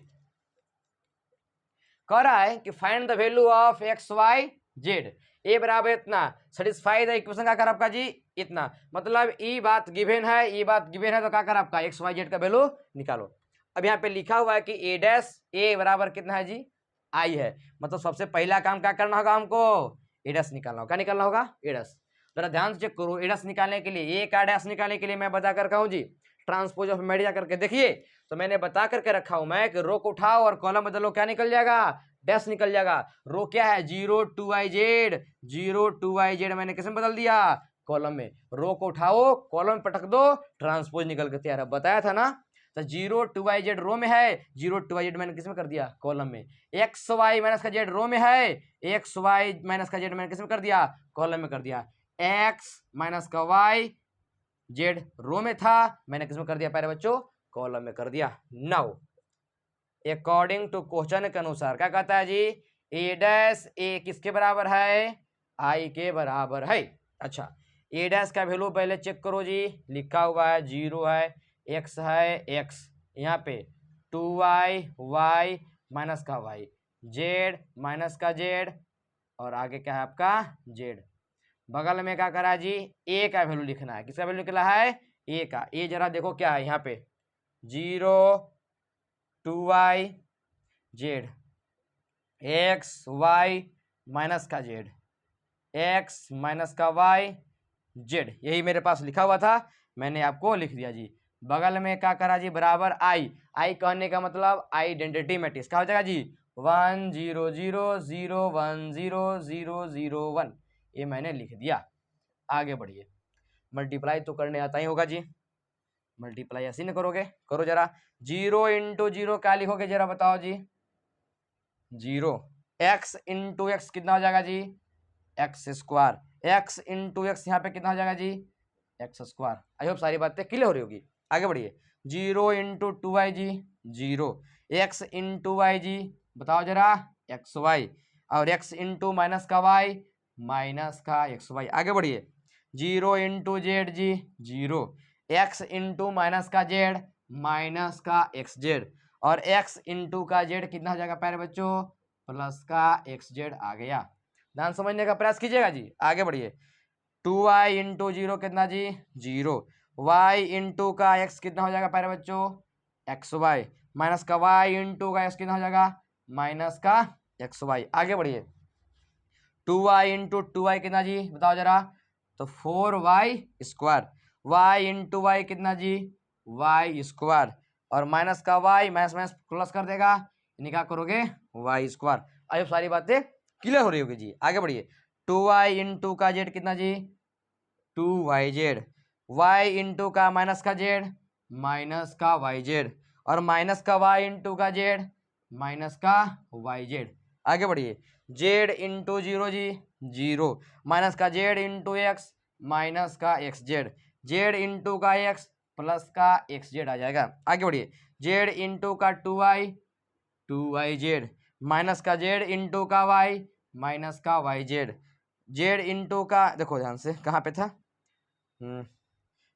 कह रहा है कि find the value of X Y Z, A बराबर इतना, सेटिस्फाई द इक्वेशन का कर आपका जी इतना, मतलब ई बात गिवन है ई बात गिवन है तो क्या कर आपका एक्स वाई जेड का वैल्यू निकालो। अब यहाँ पे लिखा हुआ है कि ए डैश ए बराबर कितना है जी आई है, मतलब सबसे पहला काम क्या करना होगा हमको ए डैश निकालना होगा। क्या निकालना होगा, ए डैश। जरा ध्यान से चेक करो, ए डैश निकालने के लिए ए का डैश निकालने के लिए मैं बता कर हूँ जी ट्रांसपोज ऑफ मेडिया करके देखिए, तो मैंने बता करके रखा हूं मैं कि रो को उठाओ और कॉलम बदलो क्या निकल जाएगा डैश निकल जाएगा। रो क्या है 0 2 i z, 0 2 i z मैंने किस में बदल दिया कॉलम में। रो को उठाओ कॉलम में पटक दो, ट्रांसपोज निकल के तैयार है, बताया था ना। तो 0 2 i z रो में है, 0 2 i z मैंने किस में कर दिया कॉलम में। एक्स वाई माइनस का जेड रो में है, एक्स वाई माइनस का जेड मैंने किस में कर दिया कॉलम में कर दिया। एक्स माइनस का वाई जेड रो में था, मैंने किस में कर दिया प्यारे बच्चों कॉलम में कर दिया। नाउ अकॉर्डिंग टू क्वेश्चन के अनुसार क्या कहता है जी, ए डैश ए किसके बराबर है आई के बराबर है। अच्छा ए डैश का वैल्यू पहले चेक करो जी, लिखा हुआ है 0 है, एक्स है एक्स, यहाँ पे 2i वाई माइनस का वाई, जेड माइनस का जेड, और आगे क्या है आपका जेड। बगल में क्या करा जी ए का वैल्यू लिखना है, किसका वैल्यू निकला है ए का। ए जरा देखो क्या है यहाँ पे 0 2i Z, X Y minus का जेड, एक्स माइनस का वाई जेड, यही मेरे पास लिखा हुआ था, मैंने आपको लिख दिया जी। बगल में क्या करा जी बराबर आई, आई कहने का मतलब आइडेंटिटी मैट्रिक्स क्या हो जाएगा जी 1 0 0 0 1 0 0 0 1, ये मैंने लिख दिया। आगे बढ़िए, मल्टीप्लाई तो करने आता ही होगा जी, मल्टीप्लाई ऐसे ही ना करोगे, करो जरा। 0 इंटू 0 क्या लिखोगे जरा बताओ जी 0, एक्स इंटू एक्स कितना हो जाएगा जी X square, X into X यहाँ पे कितना हो जाएगा जी एक्स स्क्वायर। आई होप सारी बातें क्लियर हो रही होगी। आगे बढ़िए 0 इंटू 2i जी 0, एक्स इंटू वाई जी बताओ जरा एक्स वाई, और एक्स इंटू माइनस का वाई माइनस का एक्स वाई। आगे बढ़िए 0 इंटू जेड जी 0, एक्स इंटू माइनस का जेड माइनस का एक्स जेड, और एक्स इंटू का जेड कितना हो जाएगा प्यारे बच्चों प्लस का एक्स जेड आ गया। ध्यान समझने का प्रयास कीजिएगा जी। आगे बढ़िए 2i इंटू 0 कितना जी 0, y इंटू का x कितना हो जाएगा प्यारे बच्चों एक्स वाई, माइनस का y इंटू का x कितना हो जाएगा माइनस का एक्स वाई। आगे बढ़िए 2i इंटू 2i कितना जी बताओ जरा, तो 4y square, y into Y कितना जी y स्क्वायर, और माइनस का y माइनस माइनस प्लस कर देगा, यानी क्या करोगे y स्क्वायर। अब सारी बातें क्लियर हो रही होगी जी। आगे बढ़िए 2i इंटू का जेड कितना जी 2y जेड, y इंटू का माइनस का जेड माइनस का y जेड, और माइनस का y इंटू का जेड माइनस का y जेड। आगे बढ़िए जेड इंटू 0 जी 0, माइनस का जेड इंटू एक्स माइनस का एक्स जेड, जेड इंटू का एक्स प्लस का एक्स जेड आ जाएगा। आगे बढ़िए जेड इंटू का 2i जेड, माइनस का जेड इंटू का वाई माइनस का वाई जेड, जेड इंटू का देखो ध्यान से कहाँ पे था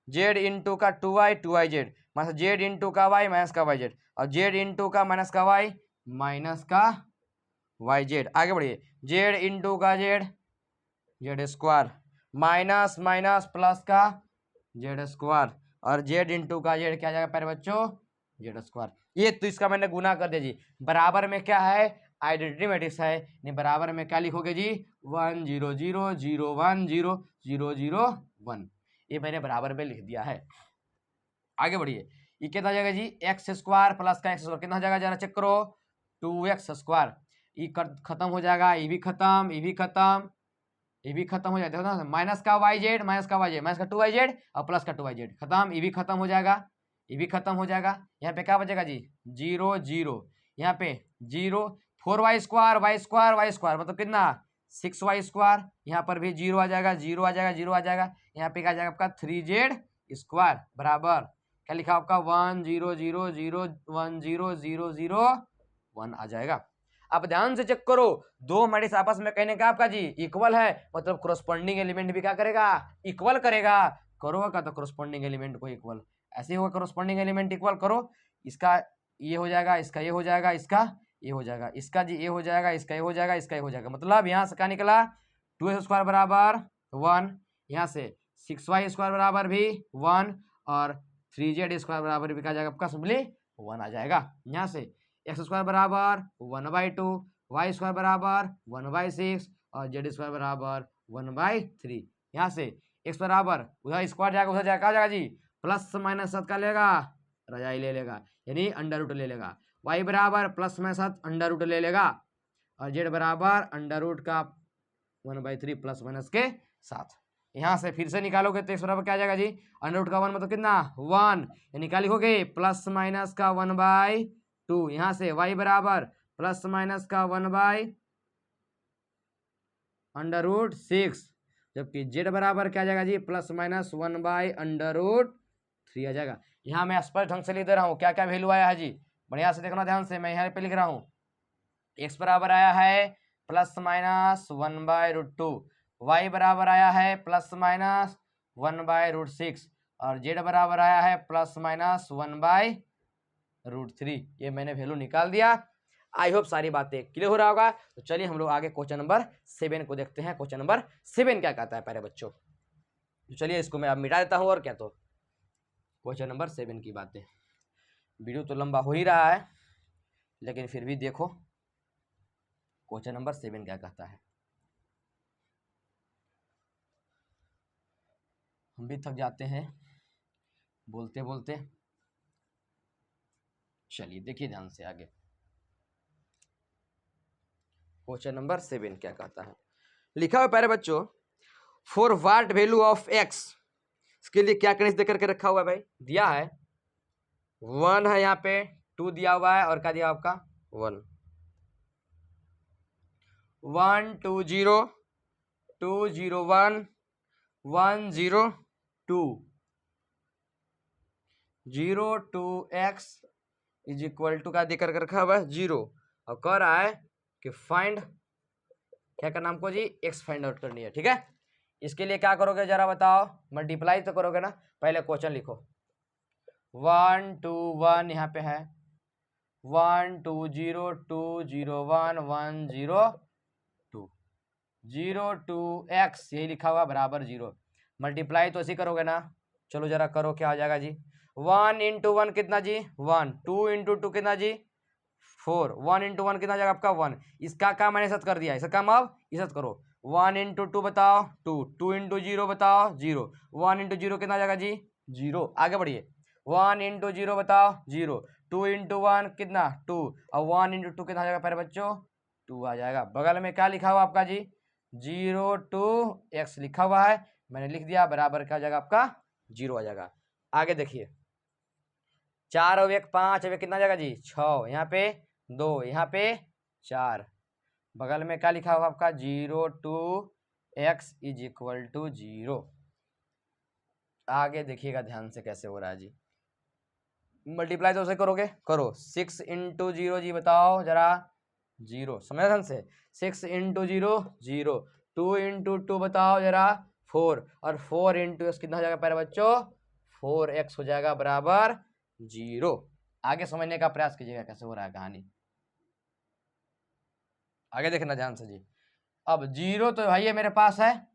जेड इंटू का 2i Z, minus Z into का वाई माइनस का वाई जेड, और जेड इंटू का माइनस का वाई माइनस का वाई जेड। आगे बढ़िए जेड इंटू का Z Z square, minus minus plus का जेड स्क्वायर, और जेड इंटू का जेड क्या जाएगा प्यारे बच्चों जेड स्क्वायर। ये तो इसका मैंने गुना कर दिया जी। बराबर में क्या है आइडेंटिटी मैट्रिक्स है, नहीं बराबर में क्या लिखोगे जी 1 0 0 0 1 0 0 0 1, ये मैंने बराबर में लिख दिया है। आगे बढ़िए ये कितना जाएगा जी एक्स स्क्वायर प्लस का एक्स स्क्वायर कितना हो जाएगा जरा चेक करो 2x स्क्वायर, ये खत्म हो जाएगा, ये भी खत्म, ये भी खत्म, ये भी खत्म हो जाता है, माइनस का वाई जेड माइनस का वाई जेड माइनस का 2y जेड और प्लस का 2y जेड खत्म, ये भी खत्म हो जाएगा, ये भी खत्म हो जाएगा। यहाँ पे क्या बचेगा जी 0 0, यहाँ पे 0 4y square Y square Y square मतलब कितना 6y स्क्वायर, यहाँ पर भी 0 आ जाएगा 0 आ जाएगा 0 आ जाएगा, यहाँ पे क्या आ जाएगा आपका 3z स्क्वायर बराबर क्या लिखा आपका 1 0 0 0 1 0 0 0 1 आ जाएगा। अब ध्यान से चेक करो दो मैट्रिक्स आपस में कहने का आपका जी इक्वल है, मतलब कोरस्पोंडिंग एलिमेंट भी क्या करेगा इक्वल करेगा, करो का तो कोरस्पोंडिंग एलिमेंट को इक्वल ऐसे होगा, कोरस्पोंडिंग एलिमेंट इक्वल करो, इसका ये हो जाएगा, इसका ये हो जाएगा, इसका ये हो जाएगा, इसका जी ये हो जाएगा, इसका ये हो जाएगा, इसका ये हो जाएगा, मतलब यहाँ से क्या निकला 2x स्क्वायर बराबर 1, यहाँ से 6y स्क्वायर बराबर भी 1, और 3z स्क्वायर बराबर भी क्या जाएगा आपका सिंपली 1 आ जाएगा। यहाँ से एक्स स्क्वायर बराबर 1/2, वाई स्क्वायर बराबर 1/6, और जेड स्क्वायर बराबर 1/3। यहाँ से एक्स बराबर उधर स्क्वायर जाएगा, उधर जाएगा जाएगा जी प्लस माइनस 7 का लेगा रजाई ले लेगा, यानी अंडर रूट ले लेगा, वाई बराबर प्लस माइनस 7 अंडर रूट ले लेगा, और जेड बराबर अंडर रूट का 1/3 प्लस माइनस के साथ। यहाँ से फिर से निकालोगे तो x बराबर क्या आ जाएगा जी, अंडर रूट का 1 मतलब कितना 1, ये निकाली होगी प्लस माइनस का 1/2। यहाँ से y बराबर प्लस माइनस का 1/√6, जबकि z बराबर क्या आ जाएगा जी, प्लस माइनस 1/√3 आ जाएगा। यहाँ मैं स्पष्ट ढंग से लिख दे रहा हूँ क्या क्या वैल्यू आया है जी, बढ़िया से देखना ध्यान से। मैं यहाँ पे लिख रहा हूँ x बराबर आया है प्लस माइनस 1/√2, y बराबर आया है प्लस माइनस 1/√6 और z बराबर आया है प्लस माइनस 1/√3। ये मैंने वैल्यू निकाल दिया। आई होप सारी बातें क्लियर हो रहा होगा। तो चलिए हम लोग आगे क्वेश्चन नंबर 7 को देखते हैं। क्वेश्चन नंबर 7 क्या कहता है प्यारे बच्चों, तो चलिए इसको मैं अब मिटा देता हूँ। और क्या, तो क्वेश्चन नंबर 7 की बातें, वीडियो तो लंबा हो ही रहा है लेकिन फिर भी देखो क्वेश्चन नंबर 7 क्या कहता है। हम भी थक जाते हैं बोलते बोलते। चलिए देखिए ध्यान से आगे। क्वेश्चन नंबर 7 क्या कहता है, लिखा हुआ प्यारे बच्चों, for what value of x, इसके लिए क्या कंडीशन देकर के रखा हुआ है भाई, दिया है 1 है, यहाँ पे 2 दिया हुआ है और क्या दिया आपका 1, 1 2 0 2 0 1 1 0 2 0 2 x इज इक्वल टू का देकर के रखा हुआ है 0 और कह रहा है कि फाइंड, क्या करना हमको जी, x फाइंड आउट करनी है। ठीक है, इसके लिए क्या करोगे जरा बताओ, मल्टीप्लाई तो करोगे ना। पहले क्वेश्चन लिखो 1 2 1 यहाँ पे है 1 2 0 2 0 1 1 0 2 0 2 x यही लिखा हुआ बराबर 0। मल्टीप्लाई तो ऐसे करोगे ना, चलो जरा करो क्या आ जाएगा जी। 1 इंटू 1 कितना जी 1, 2 इंटू 2 कितना जी 4, 1 इंटू 1 कितना जाएगा आपका 1। इसका काम मैंने सत कर दिया, इसका काम अब इसत करो। 1 इंटू 2 बताओ 2, 2 इंटू 0 बताओ 0, 1 इंटू 0 कितना जाएगा जी 0। आगे बढ़िए 1 इंटू 0 बताओ 0, 2 इंटू 1 कितना 2 और 1 इंटू 2 कितना आ जाएगा प्यारे बच्चों 2 आ जाएगा। बगल में क्या लिखा हुआ आपका जी 0 2 x लिखा हुआ है, मैंने लिख दिया बराबर क्या आ जाएगा आपका 0 आ जाएगा। आगे देखिए 4 और 1 5 और 1 कितना जाएगा जी 6, यहाँ पे 2 यहाँ पे 4, बगल में क्या लिखा हुआ आपका 0 2 x इज इक्वल टू 0। आगे देखिएगा ध्यान से कैसे हो रहा है जी, मल्टीप्लाई तो उसे करोगे, करो 6 इंटू 0 जी बताओ जरा 0, समझ ध्यान से 6 इंटू 0 0, 2 इंटू 2 बताओ जरा 4 और 4 इंटू एक्स कितना हो जाएगा प्यारे बच्चों 4x हो जाएगा बराबर 0। आगे समझने का प्रयास कीजिएगा कैसे हो रहा है कहानी, आगे देखना ध्यान से जी। अब 0 तो भाई ये मेरे पास है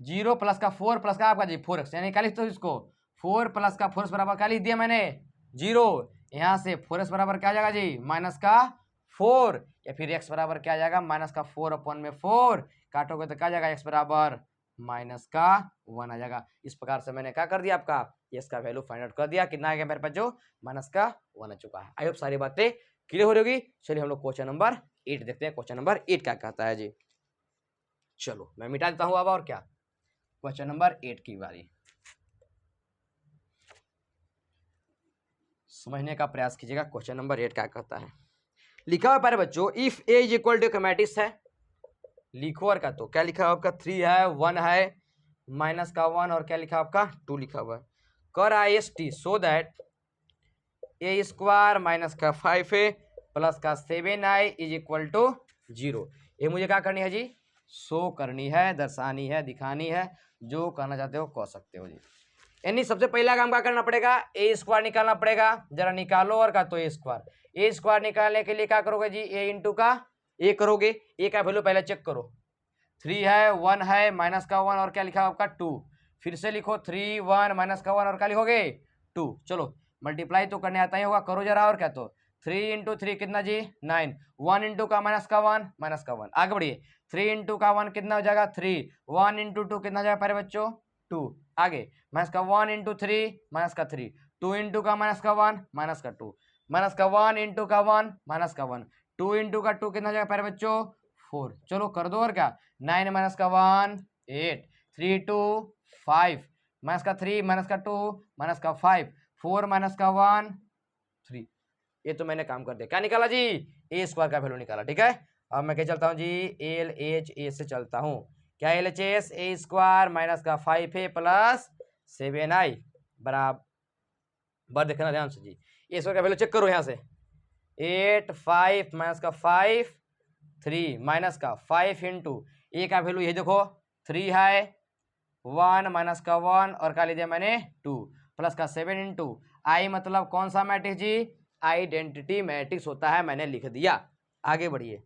0 प्लस का 4 प्लस का आपका जी 4x, यानी क्या लिखते हो इसको 4 प्लस का 4 बराबर क्या लिख दिया मैंने 0। यहाँ से 4x बराबर क्या आ जाएगा जी माइनस का 4, या फिर x बराबर क्या आ जाएगा माइनस का 4 अपॉन में 4, काटोगे तो क्या आ जाएगा x बराबर माइनस का 1 आ जाएगा। इस प्रकार से मैंने क्या कर दिया आपका x का वैल्यू फाइंड आउट कर दिया, कितना आ गया मेरे पास जो माइनस का 1 आ चुका है। आई होप सारी बातें क्लियर हो रही होगी। चलिए हम लोग क्वेश्चन नंबर 8 देखते हैं, क्वेश्चन नंबर 8 क्या कहता है जी। चलो मैं मिटा देता हूँ अब, और क्या, क्वेश्चन नंबर 8 की बारी, समझने का प्रयास कीजिएगा। क्वेश्चन नंबर 8 क्या कहता है, लिखा हुआ प्यारे बच्चों, if a is equal to matrix है, लिखो और का तो क्या लिखा हुआ आपका 3 है 1 है माइनस का 1 और क्या लिखा आपका 2 लिखा हुआ है। कर IST so that a square minus का 5a प्लस का 7i इज इक्वल टू 0। ये मुझे क्या करनी है जी, शो करनी है, दर्शानी है, दिखानी है, जो कहना चाहते हो कह सकते हो जी। यानी सबसे पहला काम क्या करना पड़ेगा, ए स्क्वायर निकालना पड़ेगा, जरा निकालो और का तो ए स्क्वायर निकालने के लिए क्या करोगे जी ए इंटू का ए करोगे, ए का वैल्यू पहले चेक करो 3 है 1 है माइनस का 1 और क्या लिखा आपका 2, फिर से लिखो 3 1 माइनस का 1 और क्या लिखोगे 2। चलो मल्टीप्लाई तो करने आता ही होगा, करो जरा और क्या तो 3 इंटू 3 कितना जी 9, 1 इंटू का माइनस का 1 माइनस का 1, आगे बढ़िए 3 इंटू का 1 कितना हो जाएगा 3, 1 इंटू 2 कितना हो जाएगा प्यारे बच्चों 2, आगे माइनस का 1 इंटू 3 माइनस का 3, 2 इंटू का माइनस का 1 माइनस का 2, माइनस का 1 इंटू का 1 माइनस का 1, 2 इंटू का 2 कितना हो जाएगा प्यारे बच्चों 4। चलो कर दो और क्या, 9 माइनस का 1 8, 3 2 5, माइनस का 3 माइनस का 2 माइनस का 5, 4 माइनस का 1 3। ये तो मैंने काम कर दिया, क्या निकाला जी, ए स्क्वायर का वैल्यू निकाला। ठीक है, अब मैं क्या चलता हूँ जी, एल एच ए से चलता हूँ। क्या एल एच एस, ए स्क्वायर माइनस का 5a प्लस 7i बराबर, देखना ध्यान से जी, ए स्क्वायर का वैल्यू चेक करो यहाँ से, 8 5 माइनस का 5 3 माइनस का 5 इंटू ए का वैल्यू ये देखो 3 है, 1 माइनस का 1 और क्या ले दिया मैंने 2 प्लस का 7 इंटू आई, मतलब कौन सा मैट्रिक्स जी, आइडेंटिटी मैट्रिक्स होता है, मैंने लिख दिया। आगे बढ़िए,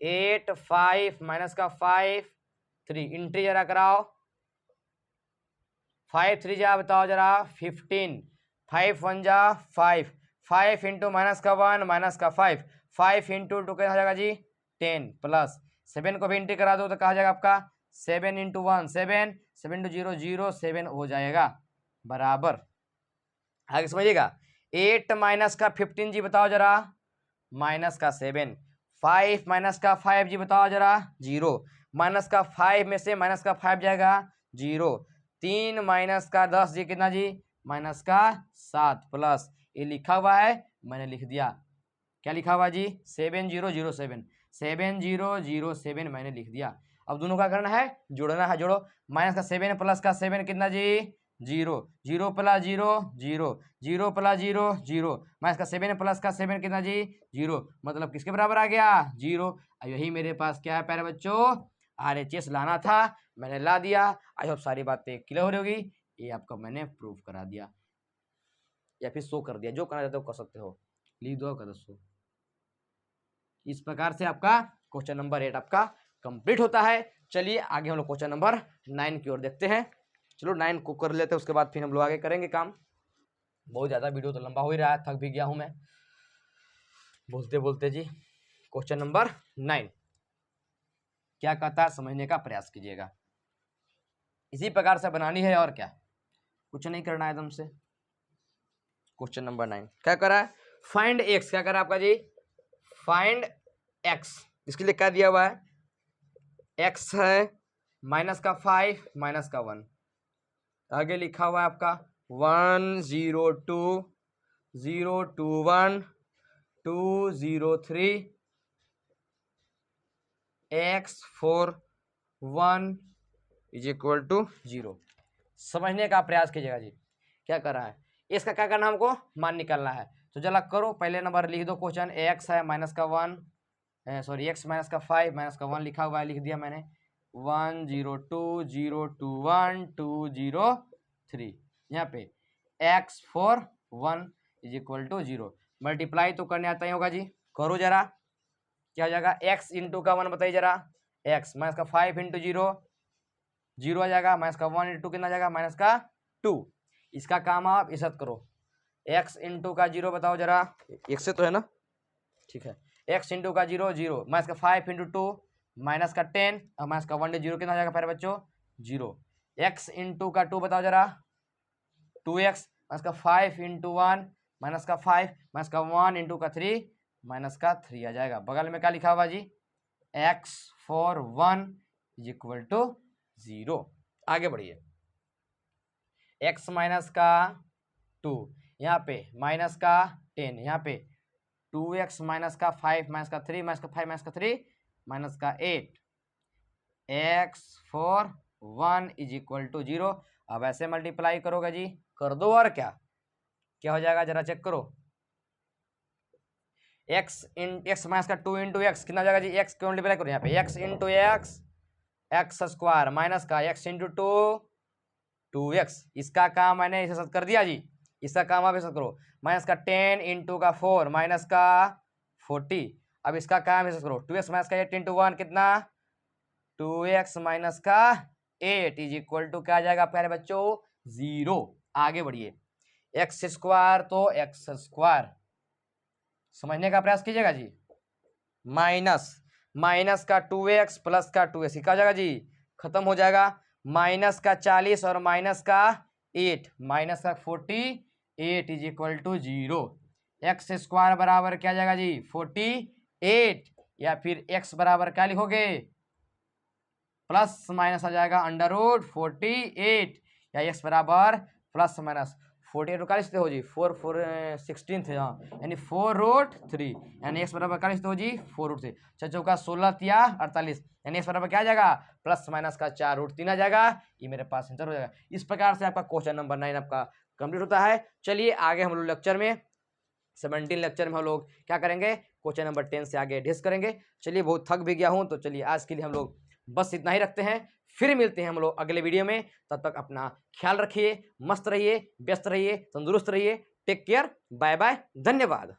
8 5 माइनस का 5 3 इंट्री जरा कराओ, 5 3 जा बताओ जरा 15, 5 1 जा 5, 5 इंटू माइनस का 1 माइनस का 5, 5 इंटू 2 क्या हो जाएगा जी 10 प्लस 7 को भी इंट्री करा दो तो कहा जाएगा आपका 7 इंटू 1 7, 7 इंटू 0 0 7 हो जाएगा बराबर। आगे समझिएगा, 8 माइनस का 15 जी बताओ जरा, माइनस का 7, 5 माइनस का 5 जी बताओ जरा 0, माइनस का 5 में से माइनस का 5 जाएगा 0, 3 माइनस का 10 जी कितना जी माइनस का 7 प्लस ये लिखा हुआ है मैंने लिख दिया, क्या लिखा हुआ जी 7007, 7007 मैंने लिख दिया। अब दोनों का करना है जोड़ना है, जोड़ो, माइनस का 7 प्लस का 7 कितना जी 0, 0 प्लस 0 0, 0 प्लस 0 0, माइनस का 7 प्लस का 7 कितना जी 0, मतलब किसके बराबर आ गया 0। यही मेरे पास क्या है प्यारे बच्चों, RHS लाना था, मैंने ला दिया। आई होप सारी बातें क्लियर हो रही होगी, ये आपका मैंने प्रूव करा दिया या फिर शो कर दिया, जो करना चाहते हो कर सकते हो, लिख दो कर दो। इस प्रकार से आपका क्वेश्चन नंबर 8 आपका कंप्लीट होता है। चलिए आगे हम लोग क्वेश्चन नंबर 9 की ओर देखते हैं। चलो 9 को कर लेते हैं, उसके बाद फिर हम लोग आगे करेंगे काम। बहुत ज़्यादा वीडियो तो लंबा हो ही रहा है, थक भी गया हूँ मैं बोलते बोलते जी। क्वेश्चन नंबर 9 क्या कहता है समझने का प्रयास कीजिएगा, इसी प्रकार से बनानी है और क्या, कुछ नहीं करना है एकदम से। क्वेश्चन नंबर 9 क्या कर रहा है, फाइंड एक्स, क्या कर रहा है आपका जी फाइंड एक्स, इसके लिए क्या दिया हुआ है, एक्स है माइनस का 5 माइनस का 1, आगे लिखा हुआ है आपका 1 0 2 0 2 1 2 0 3 x 4 1 इज इक्वल टू 0। समझने का प्रयास कीजिएगा जी, क्या कर रहा है, इसका क्या करना है, हमको मान निकालना है। तो चला करो, पहले नंबर लिख दो क्वेश्चन, एक्स है माइनस का 1 सॉरी एक्स माइनस का 5 माइनस का 1 लिखा हुआ है, लिख दिया मैंने 1 0 2 0 2 1 2 0 3, यहाँ पे x 4 1 is equal to 0। Multiply तो करने आता ही होगा जी, करो जरा, क्या हो जाएगा x इंटू का 1 बताइए जरा, x माइनस का 5 इंटू 0 0 आ जाएगा, माइनस का 1 इंटू कितना जाएगा माइनस का 2। इसका काम आप इस करो, x इंटू का 0 बताओ जरा, एक से तो है ना, ठीक है, x इंटू का 0 0, माइनस का 5 इंटू 2 माइनस का 10 और माइनस का 1 0 कितना जाएगा प्यारे बच्चों 0। x इंटू का 2 बताओ जरा 2x, माइनस का 5 इंटू 1 माइनस का 5 माइनस का 1 इंटू का 3 माइनस का 3 आ जाएगा। बगल में क्या लिखा हुआ जी x 4 1 इज इक्वल टू 0। आगे बढ़िए, x माइनस का 2 यहाँ पे माइनस का 10, यहाँ पे 2x माइनस का 5 माइनस का 3 माइनस का 5 माइनस का 3 माइनस का 8, x 4 1 इज इक्वल टू 0। अब ऐसे मल्टीप्लाई करोगे जी, कर दो और क्या क्या हो जाएगा जरा चेक करो, x माइनस का 2 इंटू एक्स कितना हो जाएगा जी, x क्यों मल्टीप्लाई करो यहाँ पे x into x square minus का x इंटू 2x, इसका काम मैंने इसे सद कर दिया जी, इसका काम आप ऐसा करो, माइनस का 10 इंटू का 4 माइनस का 40, अब इसका काम ऐसा करो 2x माइनस का 8 इंटू 1 कितना 2x माइनस का 8 इज इक्वल टू क्या आ जाएगा प्यारे बच्चों 0। आगे बढ़िए, एक्स स्क्वायर तो एक्स स्क्वायर, समझने का प्रयास कीजिएगा जी, माइनस का 2x प्लस का 2x क्या हो जाएगा जी खत्म हो जाएगा, माइनस का 40 और माइनस का 8 माइनस का 48 is equal to 0। X square बराबर क्या जाएगा जी 48, या फिर एक्स बराबर क्या लिखोगे प्लस माइनस आ जाएगा अंडर रूट 48, या एक्स बराबर प्लस माइनस 48 का लिखते हो जी 4 थे हाँ, यानी 4√3, यानी एक्स बराबर क्या लिखते हो जी 4√3। 6 चौका 16 या 48, यानी एक्स बराबर क्या आ जाएगा प्लस माइनस का 4√3 आ जाएगा। ये मेरे पास आंसर हो जाएगा। इस प्रकार से आपका क्वेश्चन नंबर 9 आपका कंप्लीट होता है। चलिए आगे हम लोग लेक्चर में 17 लेक्चर में हम लोग क्या करेंगे, क्वेश्चन नंबर 10 से आगे डिस्कस करेंगे। चलिए बहुत थक भी गया हूं, तो चलिए आज के लिए हम लोग बस इतना ही रखते हैं। फिर मिलते हैं हम लोग अगले वीडियो में। तब तक अपना ख्याल रखिए, मस्त रहिए, व्यस्त रहिए, तंदुरुस्त रहिए। टेक केयर, बाय बाय, धन्यवाद।